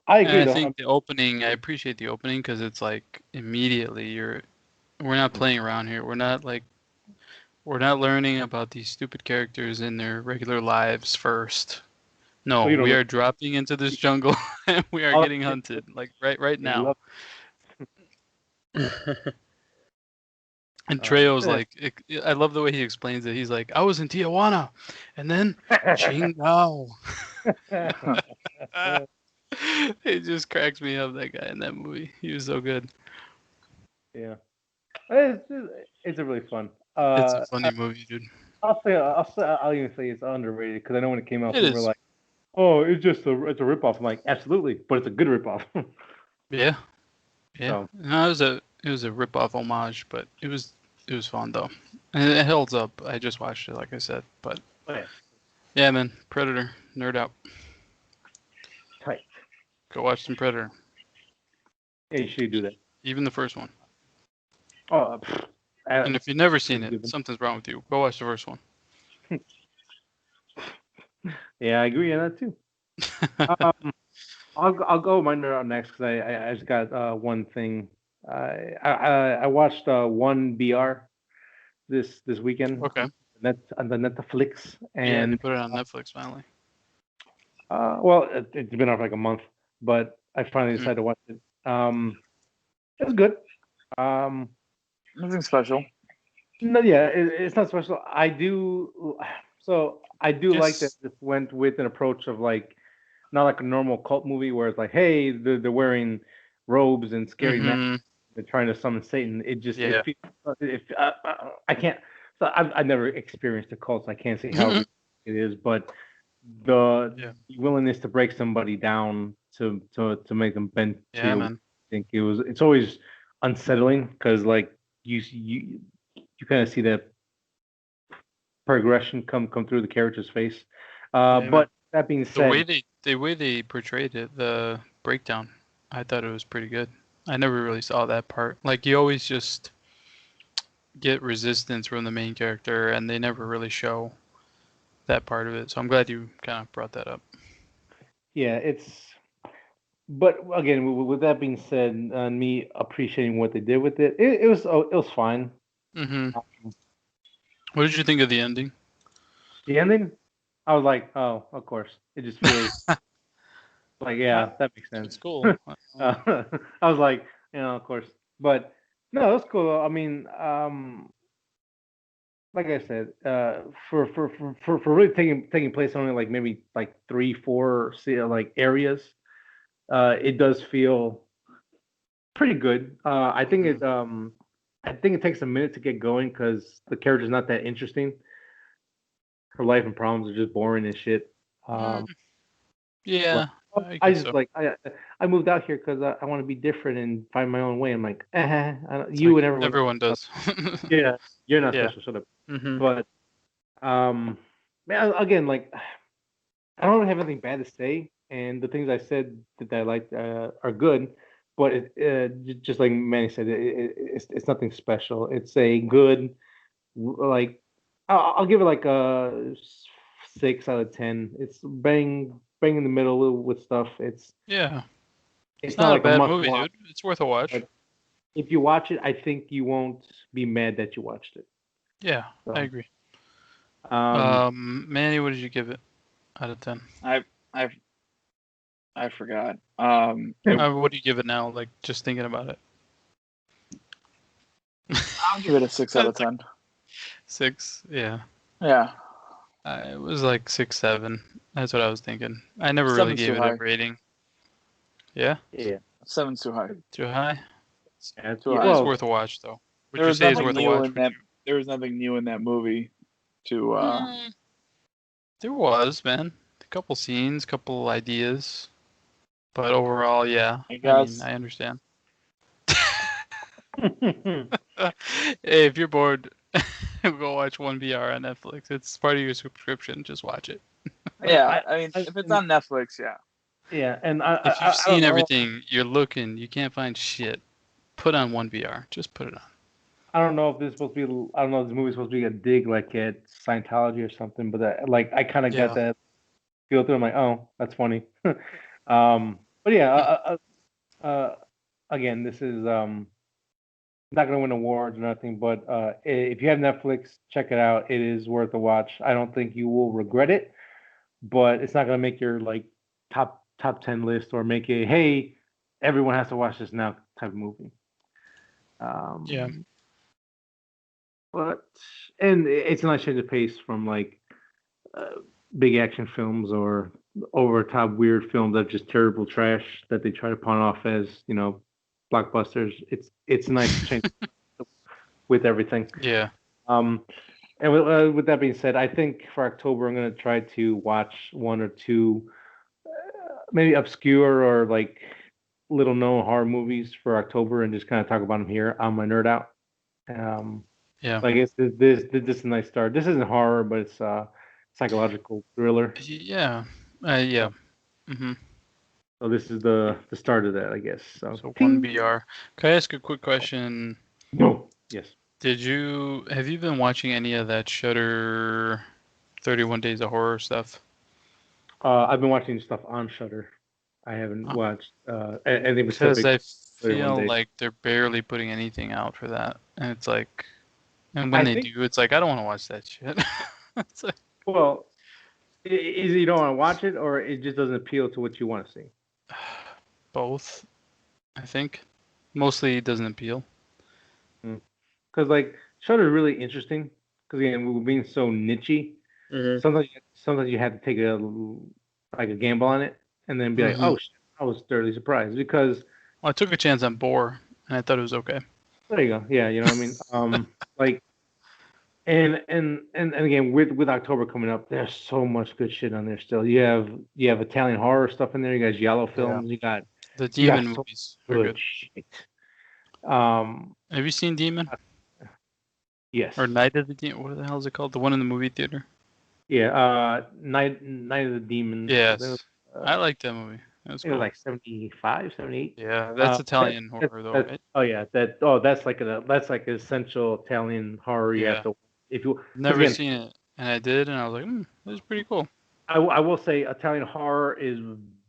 I agree. I think the opening. I appreciate the opening because it's like immediately we're not playing around here. We're not learning about these stupid characters in their regular lives first. No, we are dropping into this jungle and we are getting hunted like right now. And Trejo's like, I love the way he explains it. He's like, I was in Tijuana, and then Chingao. It just cracks me up, that guy in that movie. He was so good. Yeah, it's a really fun. It's a funny movie, dude. I'll even say it's underrated because I know when it came out, people were like, "Oh, it's a ripoff." I'm like, absolutely, but it's a good ripoff. Yeah. So. No, it was a ripoff homage, but it was fun though, and it holds up. I just watched it, like I said, but yeah, man, Predator, nerd out. Tight. Go watch some Predator. Yeah, you should do that. Even the first one. Oh, and if you've never seen it, something's wrong with you. Go watch the first one. Yeah, I agree on that too. I'll go my nerd out next because I just got one thing. I watched one BR this weekend. Okay. On the Netflix, and yeah, they put it on Netflix finally. Well, it's been out for like a month, but I finally decided to watch it. It was good. Nothing special. No, yeah, it's not special. I do like that this went with an approach of like not like a normal cult movie where it's like, hey, they're wearing robes and scary masks, they're trying to summon Satan. It just I can't. So I've never experienced a cult, so I can't say how it is, but the willingness to break somebody down to make them bend to man. I think it's always unsettling because like you kind of see that progression come through the character's face. But that being said, the way they portrayed it, the breakdown, I thought it was pretty good. I never really saw that part. Like you always just get resistance from the main character, and they never really show that part of it. So I'm glad you kind of brought that up. Yeah, but again, with that being said, me appreciating what they did with it, it was fine. What did you think of the ending? The ending, I was like, oh, of course. It just feels like, yeah, that makes sense. It's cool. I was like, of course, but no, it was cool. I mean, like I said, for really taking place only like maybe like 3-4 like areas, it does feel pretty good. I think it takes a minute to get going because the character's not that interesting. Her life and problems are just boring as shit. Yeah, I just like I moved out here because I want to be different and find my own way. I'm like, you like and everyone does. Yeah, you're not special. Shut up. But man, again, like I don't really have anything bad to say, and the things I said that I liked are good. But just like Manny said, it's nothing special. It's a good, like I'll give it like a 6 out of 10. It's bang in the middle with stuff. It's not like a bad movie, dude. It's worth a watch. If you watch it, I think you won't be mad that you watched it. Yeah, so, I agree. Manny, what did you give it out of 10? I forgot. What do you give it now? Like just thinking about it. I'll give it a 6 out of 10. 6, yeah. Yeah. It was like 6, 7. That's what I was thinking. I never really gave it a rating. Yeah. Yeah. 7's too high. Too high. Yeah, too high. It's worth a watch, though. Would you say it's worth a watch? There was nothing new in that movie. There was, man. A couple scenes, couple ideas, but overall, yeah. I mean, I understand. Hey, if you're bored, go watch 1BR on Netflix. It's part of your subscription. Just watch it. Yeah, I mean, if it's on Netflix, yeah. Yeah, and if you've seen everything, you're looking, you can't find shit. Put on 1BR. Just put it on. I don't know if this is supposed to be. I don't know if this movie's supposed to be a dig like at Scientology or something, but I kind of got that feel through. I'm like, oh, that's funny. But yeah, again, this is not gonna win awards or nothing. But if you have Netflix, check it out. It is worth a watch. I don't think you will regret it, but it's not gonna make your like top 10 list or make a hey, everyone has to watch this now type of movie. Yeah. But and it's a nice change of pace from like big action films or over top weird films that just terrible trash that they try to pawn off as blockbusters. It's a nice change with everything. Yeah. And with that being said, I think for October I'm gonna try to watch one or two maybe obscure or like little known horror movies for October and just kind of talk about them here on my Nerd Out. Yeah. I guess this is a nice start. This isn't horror, but it's psychological thriller. Yeah. Yeah. So this is the start of that, I guess. So 1BR. Can I ask a quick question? No. Yes. Have you been watching any of that Shudder 31 Days of Horror stuff? I've been watching stuff on Shudder. I haven't watched anything specific. Because I feel like they're barely putting anything out for that, and it's like, and when they do, it's like I don't want to watch that shit. It's like, well, is it you don't want to watch it, or it just doesn't appeal to what you want to see? both, I think. Mostly it doesn't appeal. Because like Shudder is really interesting. Because again, we're being so nichey. Sometimes you have to take a gamble on it, and then be like, oh shit, I was thoroughly surprised because. Well, I took a chance on Boar, and I thought it was okay. There you go. Yeah, you know what I mean. Like, and again with October coming up, there's so much good shit on there still. You have Italian horror stuff in there. You got giallo films. You got the Demon movies. Good shit. Have you seen Demon? Yes. Or Night of the Demon. What the hell is it called? The one in the movie theater. Yeah. Night of the Demons. Yes. I like that movie. It was cool. Like 75, 78. Yeah, that's Italian horror though, right? Oh yeah, that's like an essential Italian horror. You have to if you never seen it, and I did, and I was like, this is pretty cool. I will say Italian horror is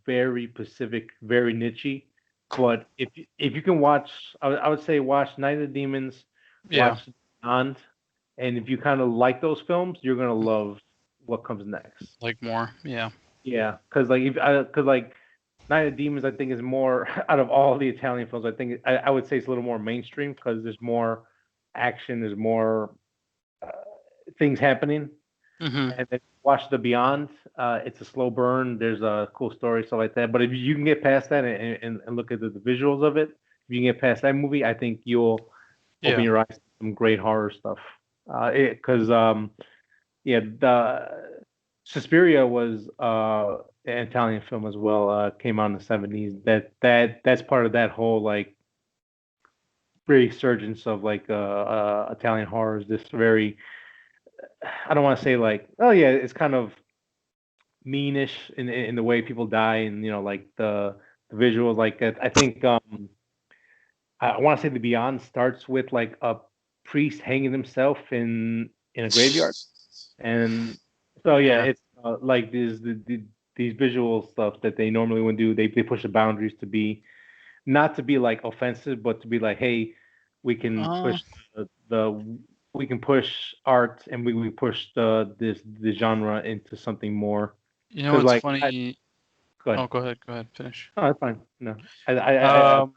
very specific, very nichey. But if you can watch, I would say watch Night of the Demons, watch Beyond, and if you kind of like those films, you're gonna love what comes next. Like more, yeah. Yeah, because like Night of the Demons, I think is more out of all the Italian films. I think I would say it's a little more mainstream because there's more action, there's more things happening. And then watch The Beyond. It's a slow burn. There's a cool story, stuff like that. But if you can get past that and look at the visuals of it, if you can get past that movie, I think you'll open your eyes to some great horror stuff. Because the Suspiria was an Italian film as well. Came out in the 70s. That's part of that whole like resurgence of like Italian horrors. This very, I don't want to say like, oh yeah, it's kind of meanish in the way people die, and like the visuals. Like I think I want to say The Beyond starts with like a priest hanging himself in a graveyard, and so it's like these visual stuff that they normally wouldn't do. They push the boundaries to be not to be like offensive, but to be like, hey, we can push we can push art and we push the genre into something more. You know what's funny? Go ahead. Oh, go ahead. Finish. Oh, that's fine. No, I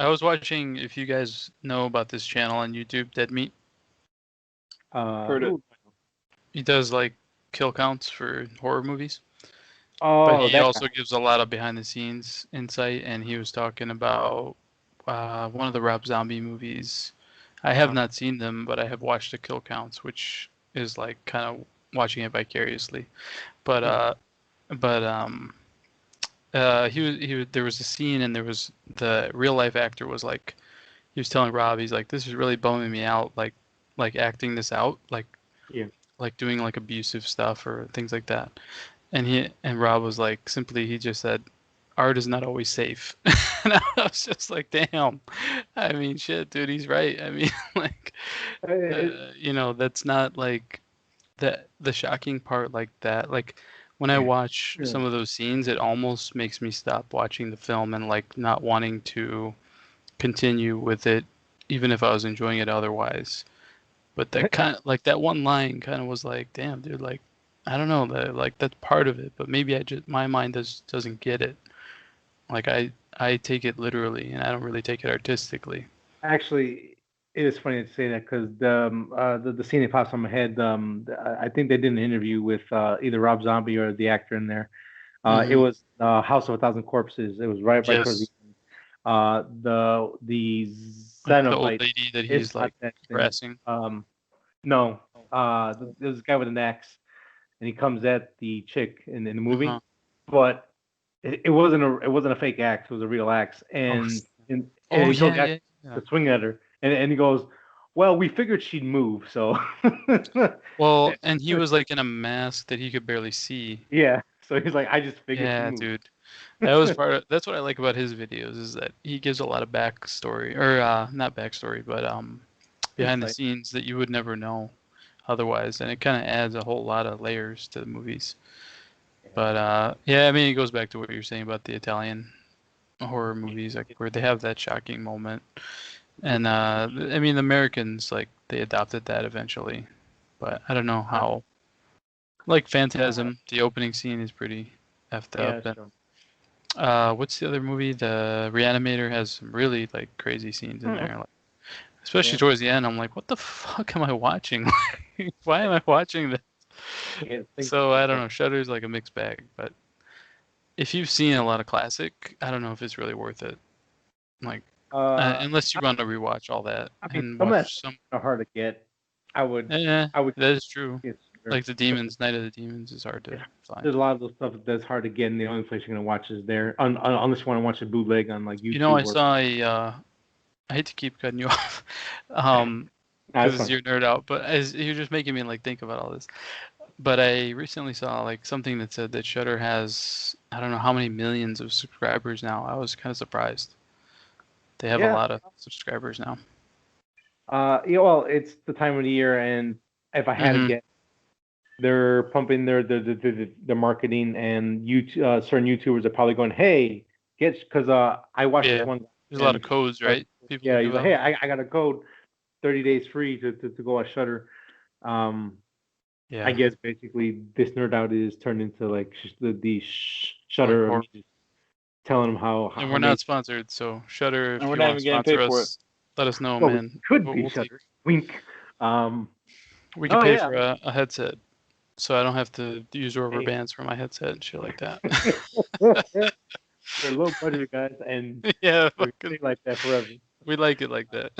was watching. If you guys know about this channel on YouTube, Dead Meat. Heard it. He does like kill counts for horror movies. Oh, but he also gives a lot of behind the scenes insight, and he was talking about one of the Rob Zombie movies. I have not seen them, but I have watched the kill counts, which is like kind of watching it vicariously. But there was a scene, and there was the real life actor was like, he was telling Rob, he's like, this is really bumming me out, like acting this out, like doing like abusive stuff or things like that. And Rob was like, simply, he just said, art is not always safe. And I was just like, damn. I mean, shit, dude, he's right. I mean, like, that's not like the shocking part like that. Like, when I watch some of those scenes, it almost makes me stop watching the film and like not wanting to continue with it, even if I was enjoying it otherwise. But that kind of like that one line kind of was like, damn, dude, like, I don't know, that like that's part of it, but maybe my mind doesn't get it. Like I take it literally, and I don't really take it artistically. Actually, it is funny to say that because the scene that pops on my head, I think they did an interview with either Rob Zombie or the actor in there. It was House of a Thousand Corpses. It was right towards the the Cenobite, the old lady that he's like harassing. No, there's a guy with an axe, and he comes at the chick in the movie, but it wasn't a fake axe. It was a real axe, and he told the to swing at her, and he goes, "Well, we figured she'd move, so." Well, and he was like in a mask that he could barely see. Yeah, so he's like, "I just figured." Yeah, dude. That's what I like about his videos is that he gives a lot of backstory, or not backstory, but behind the scenes that you would never know otherwise, and it kind of adds a whole lot of layers to the movies. But yeah, I mean, it goes back to what you're saying about the Italian horror movies, like where they have that shocking moment, and I mean, the Americans like they adopted that eventually, but I don't know how. Like Phantasm, the opening scene is pretty effed up. And, what's the other movie? The Reanimator has some really like crazy scenes in there, like, especially towards the end. I'm like, what the fuck am I watching? Why am I watching this? So I don't know. Shudder's like a mixed bag, but if you've seen a lot of classic, I don't know if it's really worth it. Like, unless you want to rewatch all that and watch some. Hard to get. I would. That is true. Like the Demons, Night of the Demons is hard to find. There's a lot of those stuff that's hard to get, and the only place you're gonna watch is there. Unless you want to watch a bootleg on like YouTube. You know, I saw a. I hate to keep cutting you off, because you're nerd out, but as you're just making me like think about all this. But I recently saw like something that said that Shudder has I don't know how many millions of subscribers now. I was kind of surprised. They have a lot of subscribers now. Yeah, well, it's the time of the year, and if I had to get, they're pumping their marketing, and certain YouTubers are probably going, "Hey, get," because I watched this one. There's a lot of codes, right? People he's like, "Hey, I got a code, 30 days free to go on Shudder." I guess basically this nerd out is turned into like the Shudder, telling them how. And we're not sponsored, so Shudder. And we're not even getting paid for it. Let us know, man. We could be Shudder. Wink. We could pay for a headset, so I don't have to use rubber bands for my headset and shit like that. They're low budget guys, and we like that forever. We like it like that.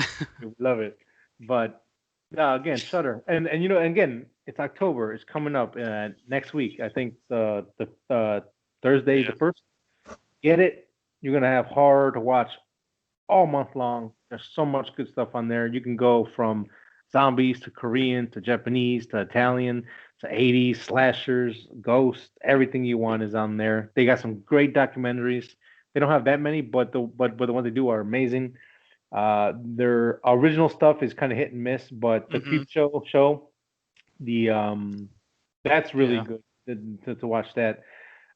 We love it, but again, Shudder, and again, it's October. It's coming up next week. I think the Thursday the 1st. Get it. You're gonna have horror to watch all month long. There's so much good stuff on there. You can go from zombies to Korean to Japanese to Italian to 80s slashers, ghosts. Everything you want is on there. They got some great documentaries. They don't have that many, but the ones they do are amazing. Their original stuff is kind of hit and miss, but the Peep show, that's really good to watch that.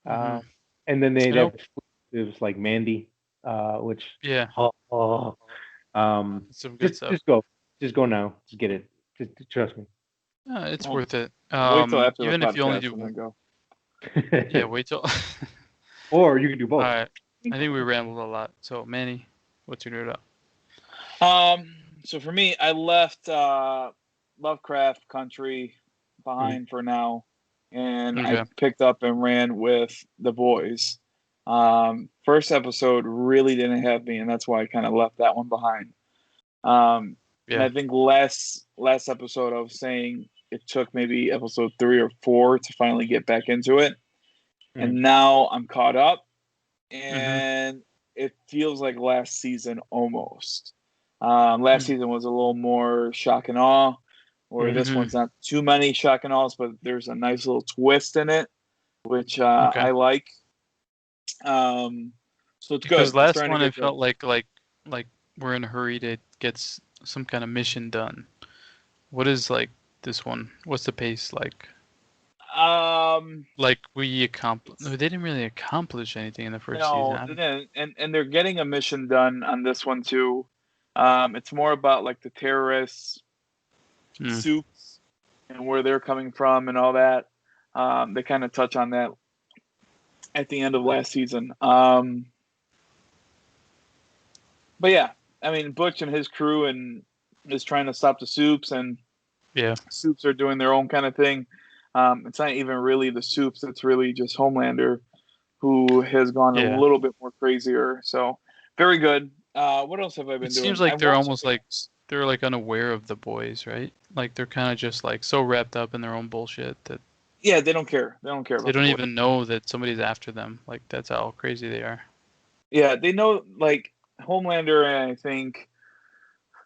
And then they have exclusives like Mandy, which some good stuff. Just go now. Just get it. Just trust me. It's worth it. Wait till after even the if you only do one. Go. Yeah, wait till. Or you can do both. All right. I think we rambled a lot. So Manny, what's your nerd up? So for me, I left Lovecraft Country behind for now, and I picked up and ran with The Boys. First episode really didn't have me, and that's why I kind of left that one behind. And I think last episode I was saying it took maybe episode 3 or 4 to finally get back into it, and now I'm caught up, and it feels like last season almost. Last season was a little more shock and awe, where this one's not too many shock and awes, but there's a nice little twist in it, which I like. So it's good. Because last one I felt like we're in a hurry to get some kind of mission done. What is like this one? What's the pace like? Like we accomplished. No, they didn't really accomplish anything in the first season. No, and they're getting a mission done on this one too. It's more about like the terrorists, soups, and where they're coming from and all that. They kind of touch on that at the end of last season. But yeah, I mean, Butch and his crew is trying to stop the soups, and soups are doing their own kind of thing. It's not even really the soups; it's really just Homelander, who has gone a little bit more crazier. So very good. What else have I been doing? It seems like they're almost like they're like unaware of the boys, right? Like they're kind of just like so wrapped up in their own bullshit that. Yeah, they don't care. They don't care. They don't even know that somebody's after them. Like that's how crazy they are. Yeah, they know. Like Homelander and I think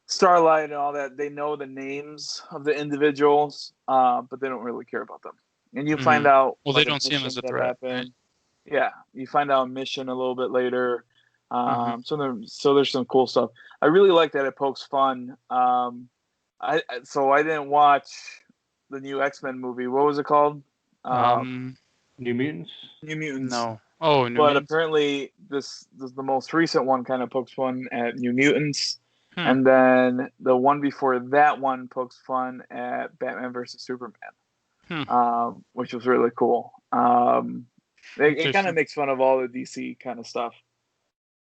Starlight and all that. They know the names of the individuals, but they don't really care about them. And you find out. Well, they don't see him as a threat. Right? Yeah, you find out a mission a little bit later. So there's some cool stuff. I really like that it pokes fun. I didn't watch the new X-Men movie. What was it called? New Mutants. New Mutants. No. Oh, New But Mutants? apparently this the most recent one kind of pokes fun at New Mutants, and then the one before that one pokes fun at Batman versus Superman, which was really cool. It kind of makes fun of all the DC kind of stuff,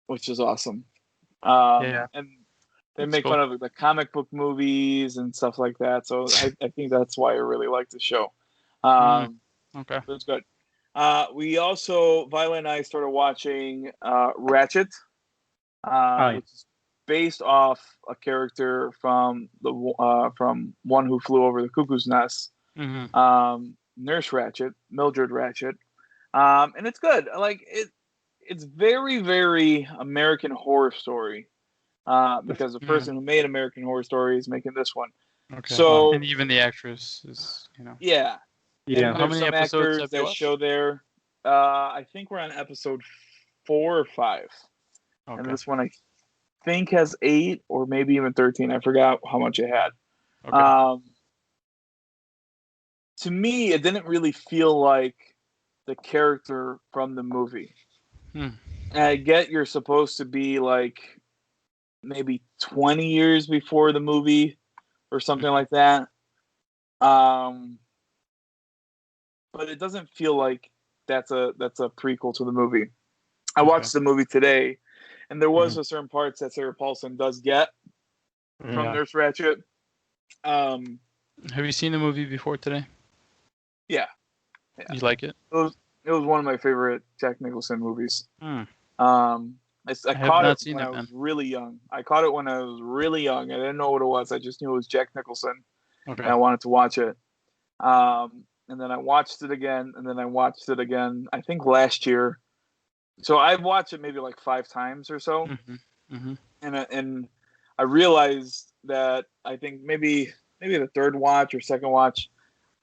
which is awesome. And they make fun of the comic book movies and stuff like that. So I think that's why I really like the show. Okay. It's good. We also, Violet and I started watching Ratchet, which is based off a character from from One Who Flew Over the Cuckoo's Nest, Nurse Ratchet, Mildred Ratchet, and it's good. Like it. It's very, very American Horror Story, because the person who made American Horror Story is making this one. Okay. So, and even the actress is, Yeah. Yeah. And there's some actors that show there. I think we're on episode 4 or 5. Okay. And this one I think has 8 or maybe even 13. I forgot how much it had. Okay. To me, it didn't really feel like the character from the movie. I get you're supposed to be like maybe 20 years before the movie or something like that. But it doesn't feel like that's a prequel to the movie. I watched the movie today, and there was a certain parts that Sarah Paulson does get from Nurse Ratchet. Have you seen the movie before today? Yeah. You like it? It was one of my favorite Jack Nicholson movies. I caught it when I was really young. I didn't know what it was. I just knew it was Jack Nicholson. Okay. And I wanted to watch it. And then I watched it again, I think last year. So I've watched it maybe like 5 times or so. And I realized that I think maybe the third watch or second watch,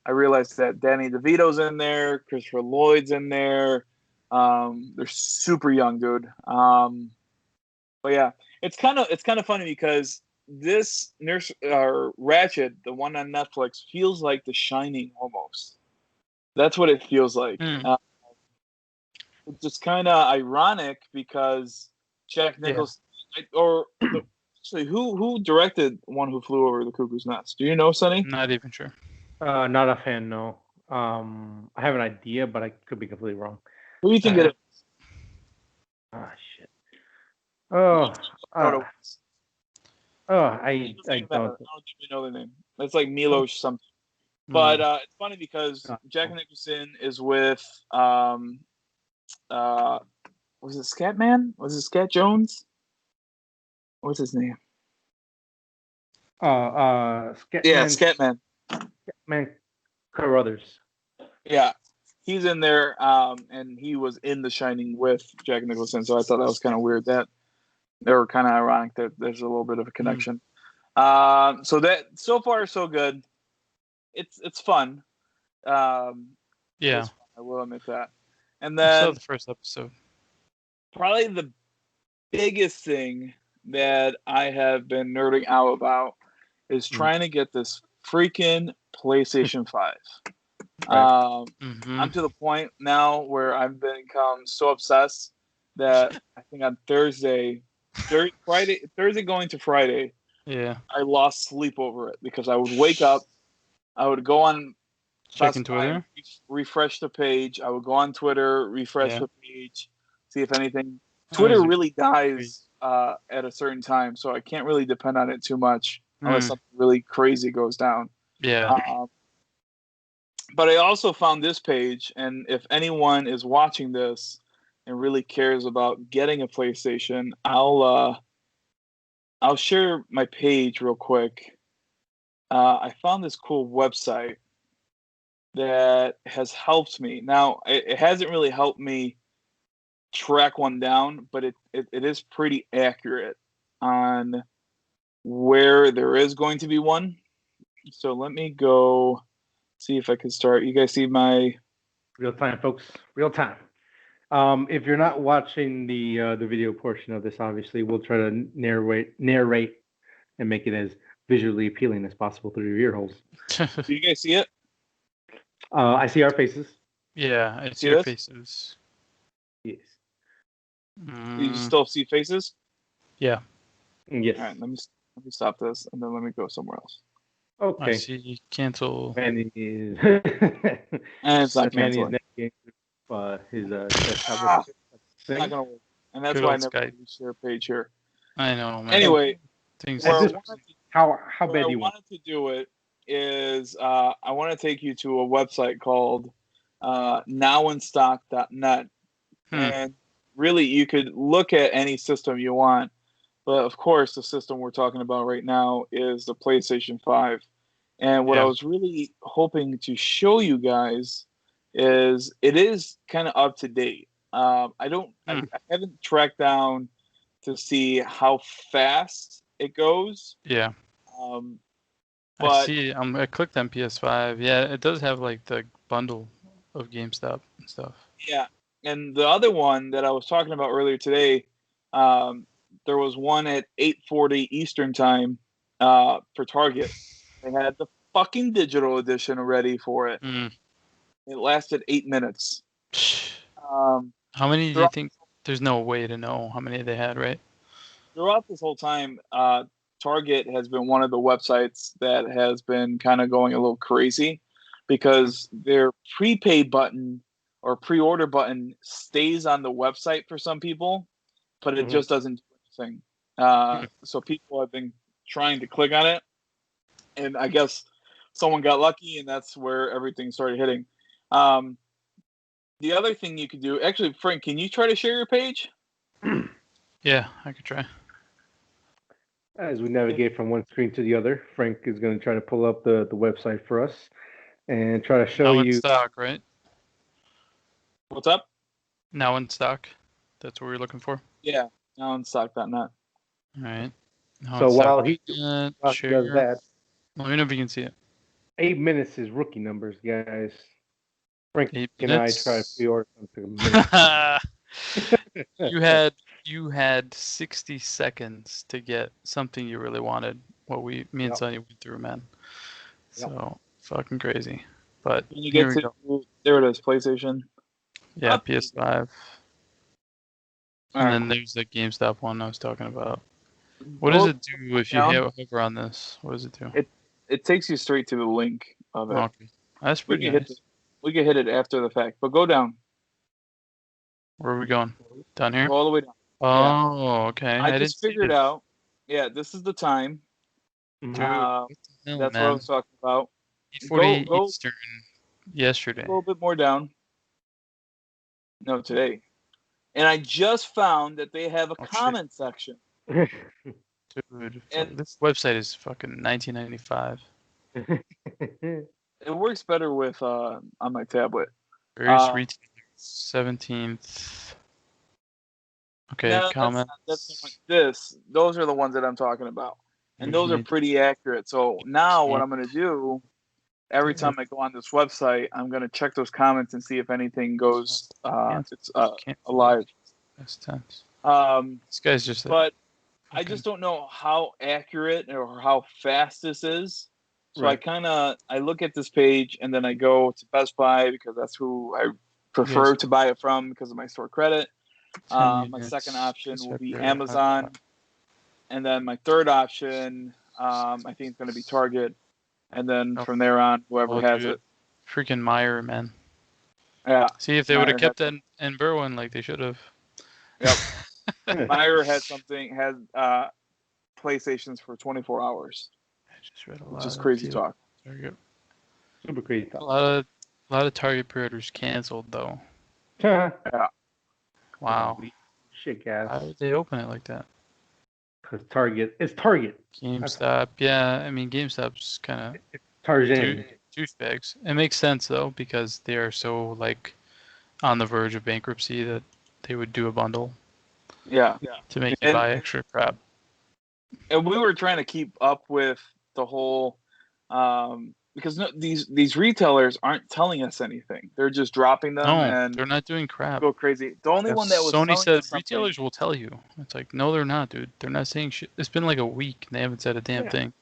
I realized that Danny DeVito's in there, Christopher Lloyd's in there. They're super young, dude. But yeah, it's kind of funny because this Ratchet, the one on Netflix, feels like The Shining almost. That's what it feels like. It's just kind of ironic because Jack Nicholson, actually, who directed One Who Flew Over the Cuckoo's Nest? Do you know, Sonny? Not even sure. Not a fan, no. I have an idea, but I could be completely wrong. Who do you think it is? Shit. I don't even know the name. It's like Milos something. But it's funny because Jack Nicholson is with was it Scatman? Was it Scat Jones? What's his name? Scatman. Yeah, Scatman. Scatman Carruthers. Yeah. He's in there, and he was in The Shining with Jack Nicholson, so I thought that was kind of weird that they were kind of ironic that there's a little bit of a connection. So that so far so good. It's fun. I will admit that. And then I saw the first episode. Probably the biggest thing that I have been nerding out about is trying to get this freaking PlayStation 5. I'm to the point now where I've become so obsessed that I think on Thursday going to Friday, I lost sleep over it because I would wake up, I would go on Twitter, refresh the page. I would go on Twitter, refresh the page, see if anything. Twitter really dies at a certain time, so I can't really depend on it too much unless something really crazy goes down. But I also found this page, and if anyone is watching this and really cares about getting a PlayStation, I'll share my page real quick. I found this cool website that has helped me. Now, it hasn't really helped me track one down, but it is pretty accurate on where there is going to be one. So let me go see if I can start. You guys see my real time, folks. Real time. If you're not watching the video portion of this, obviously, we'll try to narrate and make it as visually appealing as possible through your ear holes. Do you guys see it? I see our faces. Yeah, I see your faces. Yes. You still see faces? Yeah. Yes. All right, let me stop this, and then let me go somewhere else. Okay. I see cancel. Manny is. And it's not canceling. His desktop. It's not gonna work, and that's Good why I old never Skype. share a page here. I know, man. Anyway, Things. How bad do you want? What I wanted to do it is I want to take you to a website called nowinstock.net, and really you could look at any system you want, but of course the system we're talking about right now is the PlayStation 5. And what I was really hoping to show you guys is it is kind of up to date. I haven't tracked down to see how fast it goes. Yeah. But I see. I clicked on PS5. Yeah, it does have like the bundle of GameStop and stuff. Yeah, and the other one that I was talking about earlier today, there was one at 8:40 Eastern time for Target. They had the fucking digital edition ready for it. It lasted 8 minutes. How many do you think? There's no way to know how many they had, right? Throughout this whole time, Target has been one of the websites that has been kind of going a little crazy because their prepaid button or pre-order button stays on the website for some people, but it just doesn't do anything. So people have been trying to click on it, and I guess someone got lucky, and that's where everything started hitting. The other thing you could do, actually, Frank, can you try to share your page? Yeah, I could try. As we navigate from one screen to the other, Frank is going to try to pull up the website for us and try to show now you. In stock, right? What's up? Now in stock. That's what we're looking for. Yeah, nowinstock.net. All right. So while he does that, let me know if you can see it. 8 minutes is rookie numbers, guys. Frank, can I try to pre-order something? You had 60 seconds to get something you really wanted. What me and Sonny went through, man. So fucking crazy. But when you get to there it is, PlayStation. Yeah, PS5. And then there's the GameStop one I was talking about. What does it do if you hover on this? What does it do? It takes you straight to the link of it. Okay. That's pretty nice. We can hit it after the fact, but go down. Where are we going? Down here? Go all the way down. Oh, okay. I just figured out. Yeah, this is the time. Dude, that's what I was talking about. 8:40 Eastern yesterday. A little bit more down. No, today. And I just found that they have a comment section. Dude, and this website is fucking 1995. It works better with on my tablet. Various retailers, 17th. Okay, no, comments. Those are the ones that I'm talking about. And those are pretty accurate. So now what I'm going to do, every time I go on this website, I'm going to check those comments and see if anything goes alive. That's tense. This guy's just... But I just don't know how accurate or how fast this is. So I look at this page and then I go to Best Buy because that's who I prefer to buy it from because of my store credit. My second option will be Amazon. And then my third option, I think it's going to be Target. And then from there on, whoever has it. Freaking Meyer, man. Yeah. See, if they would have kept that in Berwyn like they should have. Yep. Meyer had PlayStations for 24 hours. I just read a lot. Which is crazy talk. Super crazy talk. A lot of Target pre-orders canceled though. Yeah. Wow. Shit, guys. How did they open it like that? Because Target. It's Target. GameStop. Yeah, I mean GameStop's kind of Tarzan. Douchebags. It makes sense though because they are so like on the verge of bankruptcy that they would do a bundle. Yeah. To make you buy extra crap. And we were trying to keep up with the whole because these retailers aren't telling us anything. They're just dropping them and they're not doing crap. Go crazy. The only one that was Sony telling said us retailers will tell you. It's like, no, they're not, dude. They're not saying shit. It's been like a week and they haven't said a damn thing.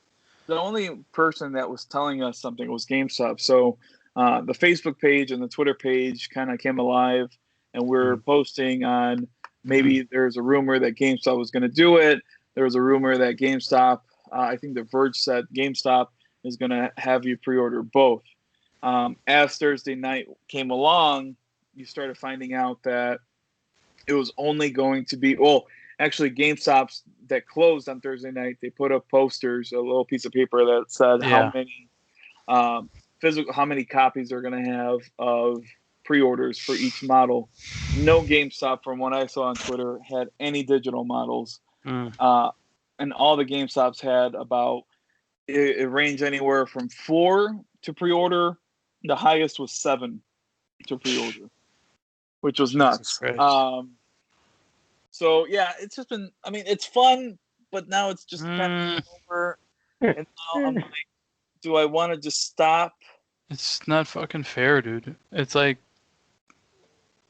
The only person that was telling us something was GameStop. So the Facebook page and the Twitter page kind of came alive, and we're posting on maybe there's a rumor that GameStop was going to do it. There was a rumor that GameStop, I think The Verge said GameStop is going to have you pre-order both. As Thursday night came along, you started finding out that it was only going to be, actually GameStops that closed on Thursday night, they put up posters, a little piece of paper that said how many copies they're going to have of pre-orders for each model. No GameStop, from what I saw on Twitter, had any digital models. And all the GameStops had about, it ranged anywhere from 4 to pre-order. The highest was 7 to pre-order, which was nuts. So yeah, it's just been, I mean, it's fun, but now it's just kind of over. And now I'm like, do I want to just stop? It's not fucking fair, dude. It's like,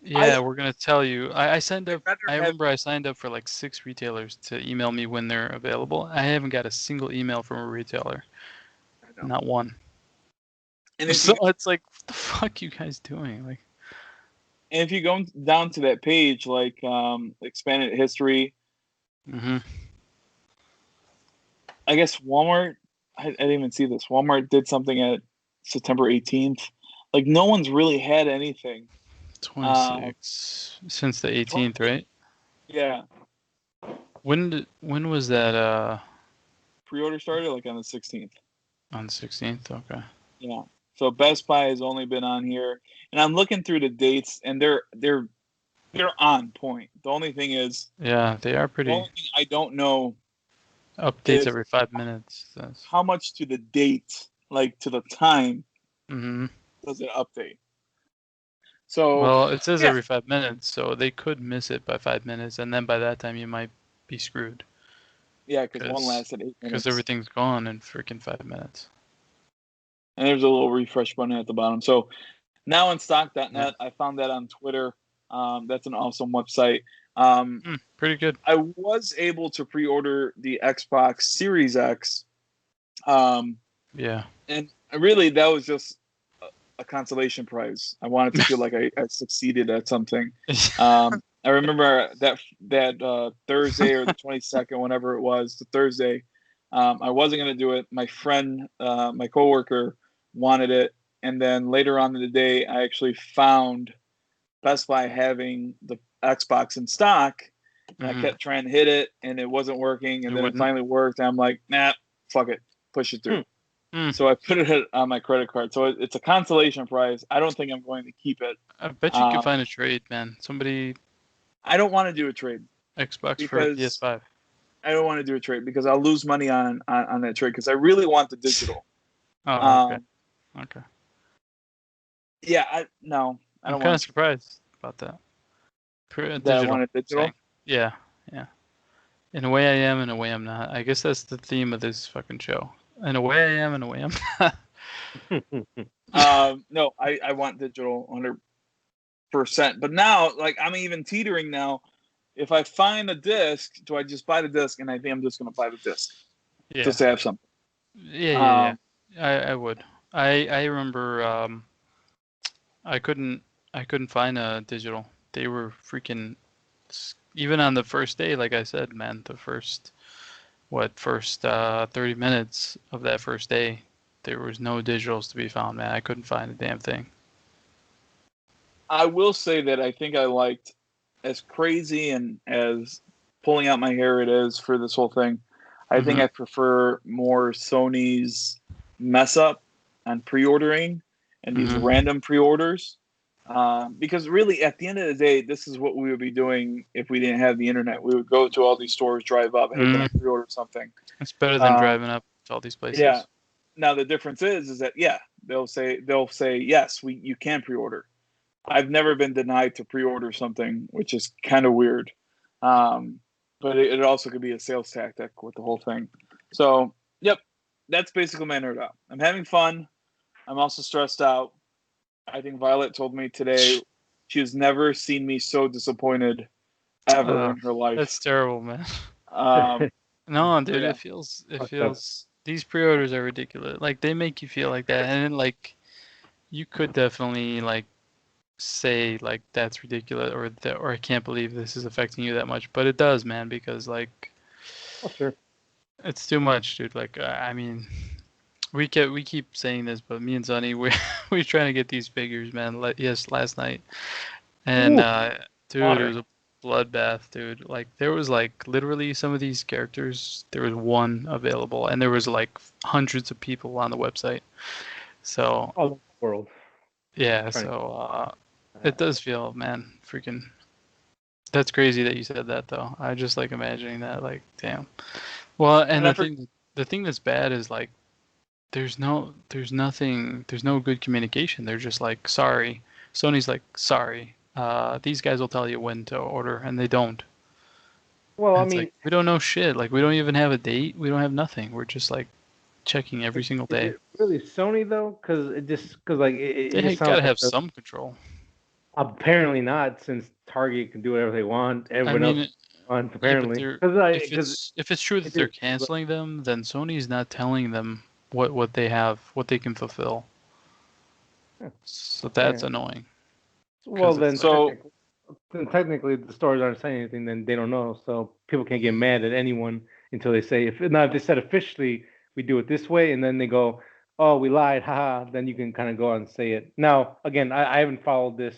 we're gonna tell you. I signed up. I remember I signed up for like 6 retailers to email me when they're available. I haven't got a single email from a retailer. Not one. And so it's like, what the fuck you guys doing? Like, and if you go down to that page, like expanded history, I guess Walmart. I didn't even see this. Walmart did something at September 18th. Like, no one's really had anything. 26 since the 18th, right? Yeah. When was that? Pre-order started like on the 16th. On the 16th, okay. Yeah. So Best Buy has only been on here, and I'm looking through the dates, and they're on point. The only thing is, they are pretty. The only thing I don't know. Updates every 5 minutes. How much to the date, like to the time, does it update? So, well, it says every 5 minutes, so they could miss it by 5 minutes, and then by that time you might be screwed. Yeah, because one lasted 8 minutes. Because everything's gone in freaking 5 minutes. And there's a little refresh button at the bottom. So now on stock.net, I found that on Twitter. That's an awesome website. Pretty good. I was able to pre-order the Xbox Series X. And really, that was just a consolation prize. I wanted to feel like I succeeded at something. I remember that Thursday or the 22nd, whenever it was, the Thursday, I wasn't going to do it. My friend, my coworker, wanted it. And then later on in the day, I actually found Best Buy having the Xbox in stock. And I kept trying to hit it, and it wasn't working. And then it finally worked. And I'm like, nah, fuck it. Push it through. So I put it on my credit card. So it's a consolation prize. I don't think I'm going to keep it. I bet you can find a trade, man. Somebody. I don't want to do a trade. Xbox for PS5. I don't want to do a trade because I'll lose money on that trade because I really want the digital. Oh, okay. Yeah, I don't I'm kind of surprised about that. I want a digital? Saying. Yeah. In a way I am, in a way I'm not. I guess that's the theme of this fucking show. In a way I am, in a way I'm not. No, I want digital 100%. But now, like, I'm even teetering now. If I find a disc, do I just buy the disc? And I think I'm just going to buy the disc. Just to have something. Yeah. I would. I remember I couldn't find a digital. They were freaking, even on the first day, like I said, man, the first 30 minutes of that first day, there was no digitals to be found, man. I couldn't find a damn thing. I will say that I think I liked, as crazy and as pulling out my hair it is for this whole thing, I think I prefer more Sony's mess up on pre-ordering and these random pre-orders. Because really, at the end of the day, this is what we would be doing if we didn't have the internet. We would go to all these stores, drive up, hey, can I pre-order something? It's better than driving up to all these places. Yeah. Now the difference is that they'll say yes, you can pre-order. I've never been denied to pre-order something, which is kind of weird. But it also could be a sales tactic with the whole thing. So, yep, that's basically my nerd out. I'm having fun. I'm also stressed out. I think Violet told me today she has never seen me so disappointed ever in her life. That's terrible, man. No, dude, yeah. it feels. These pre-orders are ridiculous. Like they make you feel like that, and then, like you could definitely like say like that's ridiculous or I can't believe this is affecting you that much, but it does, man, because like sure. It's too much, dude. Like I mean, we keep saying this, but me and Sonny we're trying to get these figures, man. Last night, and dude, it was a bloodbath, dude. Like there was like literally some of these characters, there was one available, and there was like hundreds of people on the website. So all over the world. Yeah, so it does feel, man, freaking. That's crazy that you said that, though. I just like imagining that, like, damn. Well, and the thing that's bad is like, there's no good communication. They're just like, sorry. Sony's like, sorry. These guys will tell you when to order, and they don't. Well, I mean, like, we don't know shit. Like, we don't even have a date. We don't have nothing. We're just like checking every single day. Is it really Sony though? Because like they gotta have some control. Apparently not, since Target can do whatever they want. Everyone else wants, apparently. If it's true that they're canceling them, then Sony's not telling them what they have, what they can fulfill. So that's annoying. Well, then technically the stores aren't saying anything, then they don't know. So people can't get mad at anyone until they say, if they said officially we do it this way, and then they go, oh, we lied, haha, then you can kind of go out and say it. Now, again, I haven't followed this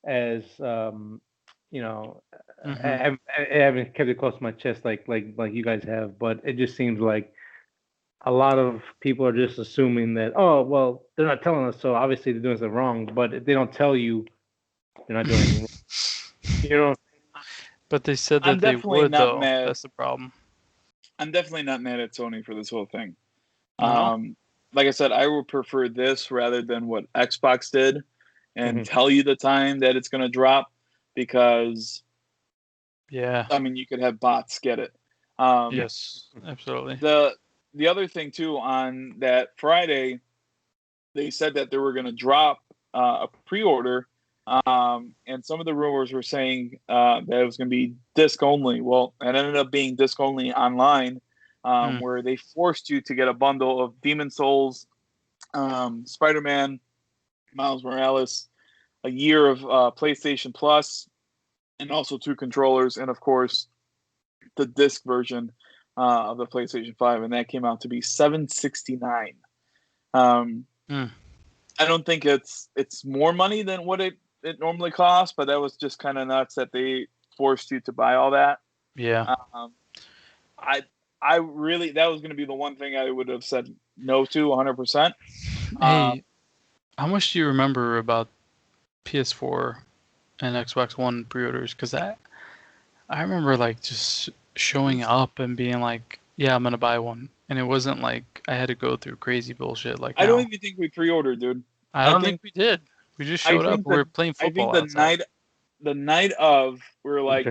as you know, I haven't kept it close to my chest like you guys have, but it just seems like a lot of people are just assuming that, oh, well, they're not telling us, so obviously they're doing something wrong. But if they don't tell you, they're not doing anything wrong. You know. But they said that they would, though. Mad. That's the problem. I'm definitely not mad at Sony for this whole thing. No. Like I said, I would prefer this rather than what Xbox did and tell you the time that it's going to drop, because I mean, you could have bots get it. Yes, absolutely. The other thing too, on that Friday, they said that they were going to drop a pre-order, and some of the rumors were saying that it was going to be disc only. Well, it ended up being disc only online, where they forced you to get a bundle of Demon Souls, Spider-Man, Miles Morales, a year of PlayStation Plus, and also 2 controllers, and of course the disc version of the PlayStation 5, and that came out to be $769. I don't think it's more money than what it normally costs, but that was just kind of nuts that they forced you to buy all that. Yeah. I really, that was going to be the one thing I would have said no to 100%. Hey, how much do you remember about PS4 and Xbox One pre-orders? Because I remember like just showing up and being like, yeah, I'm gonna buy one, and it wasn't like I had to go through crazy bullshit like I don't even think we pre-ordered, dude. I don't think we did. We just showed up. We were playing football. I think the night of, we were like,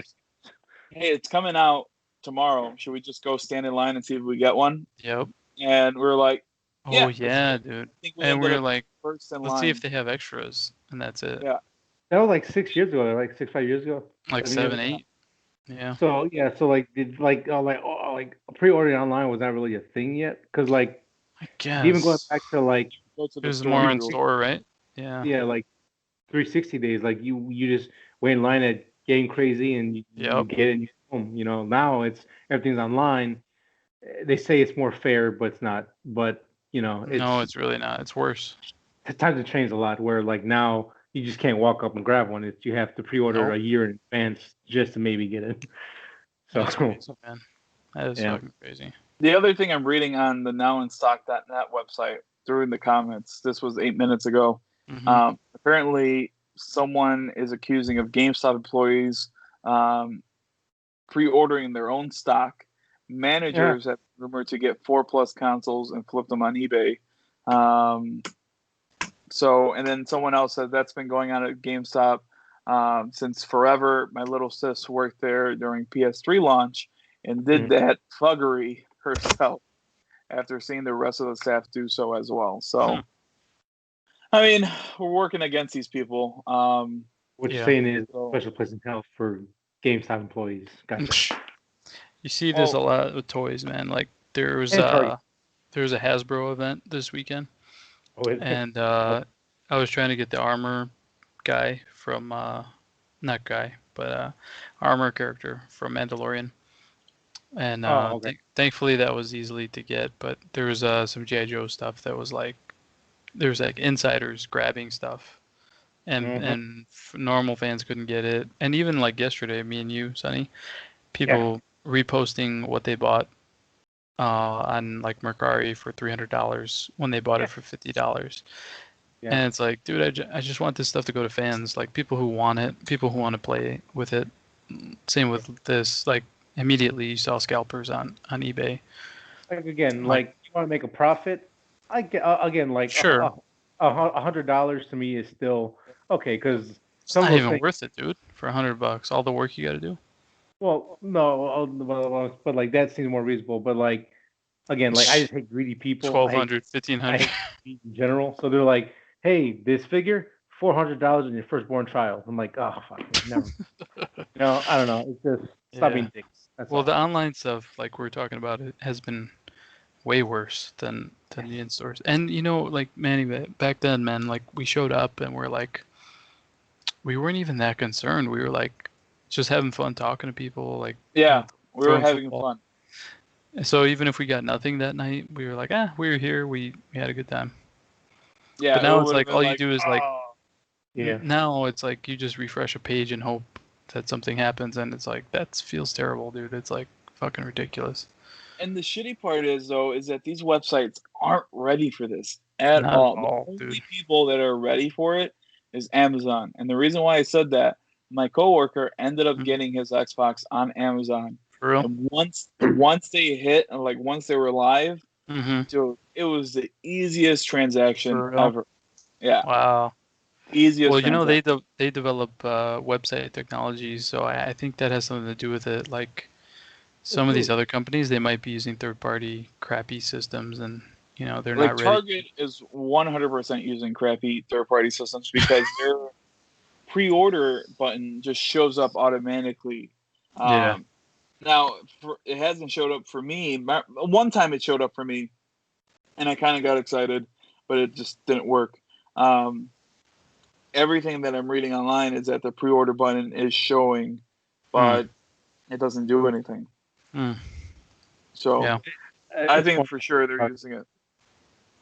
hey, it's coming out tomorrow. Should we just go stand in line and see if we get one? Yep. And we were like, oh yeah, dude. And we were like, let's see if they have extras, and that's it. Yeah. That was like 6 years ago, like 5 years ago. Like 7, 8. Yeah. So like pre-ordering online was not really a thing yet, because like I guess even going back to like it was more in store, right? Yeah. Yeah, like 360 days, like you just wait in line at Game Crazy and you get it and you home. You know, now everything's online. They say it's more fair, but it's not. But you know, it's really not. It's worse. Times have changed a lot. Where like now you just can't walk up and grab one. You have to pre-order a year in advance just to maybe get it. So that's crazy, man. That is fucking crazy. The other thing I'm reading on the nowinstock.net website during the comments, this was 8 minutes ago. Apparently, someone is accusing of GameStop employees pre-ordering their own stock. Managers have rumored to get 4+ consoles and flip them on eBay. And then someone else said that's been going on at GameStop since forever. My little sis worked there during PS3 launch and did that thuggery herself after seeing the rest of the staff do so as well. So I mean, we're working against these people. What you're saying is special place in hell for GameStop employees. Gotcha. You see this a lot with toys, man. Like there was a Hasbro event this weekend, and I was trying to get the armor guy from not guy, but armor character from Mandalorian, and thankfully that was easily to get. But there was some G.I. Joe stuff that was like there was like insiders grabbing stuff. And normal fans couldn't get it, and even like yesterday, me and you, Sonny, people reposting what they bought on like Mercari for $300 when they bought it for $50. Yeah. And it's like, dude, I just want this stuff to go to fans, like people who want it, people who want to play with it. Same with this, like immediately you saw scalpers on eBay. Like again, like you want to make a profit. Again, like sure. $100 to me is still okay because it's not even worth it, dude. For $100, all the work you got to do. Well, no, but like that seems more reasonable. But like, again, like I just hate greedy people. $1,200, $1,500 in general. So they're like, "Hey, this figure, $400 in your firstborn child." I'm like, "Oh, fuck, never." I don't know. It's just stop being dicks. That's all. The online stuff, like we're talking about, it has been way worse than the in stores. And like Manny, back then, man, like we showed up and we're like, we weren't even that concerned. We were like, just having fun talking to people, like we were having fun. So even if we got nothing that night, we were like, we were here, we had a good time. Yeah. But now it's like all you do is like, now it's like you just refresh a page and hope that something happens, and it's like that feels terrible, dude. It's like fucking ridiculous. And the shitty part is that these websites aren't ready for this at all. The only people that are ready for it is Amazon. And the reason why I said that, my coworker ended up getting his Xbox on Amazon. For real? And once they hit, and like once they were live, dude, it was the easiest transaction ever. Yeah. Wow. Easiest. Well, they develop website technologies, so I think that has something to do with it. Like some of these other companies, they might be using third-party crappy systems, and they're not ready. Target is 100% using crappy third-party systems because their pre-order button just shows up automatically. Now, it hasn't showed up for me. One time it showed up for me, and I kind of got excited, but it just didn't work. Everything that I'm reading online is that the pre-order button is showing, but it doesn't do anything. So I think for sure they're using it.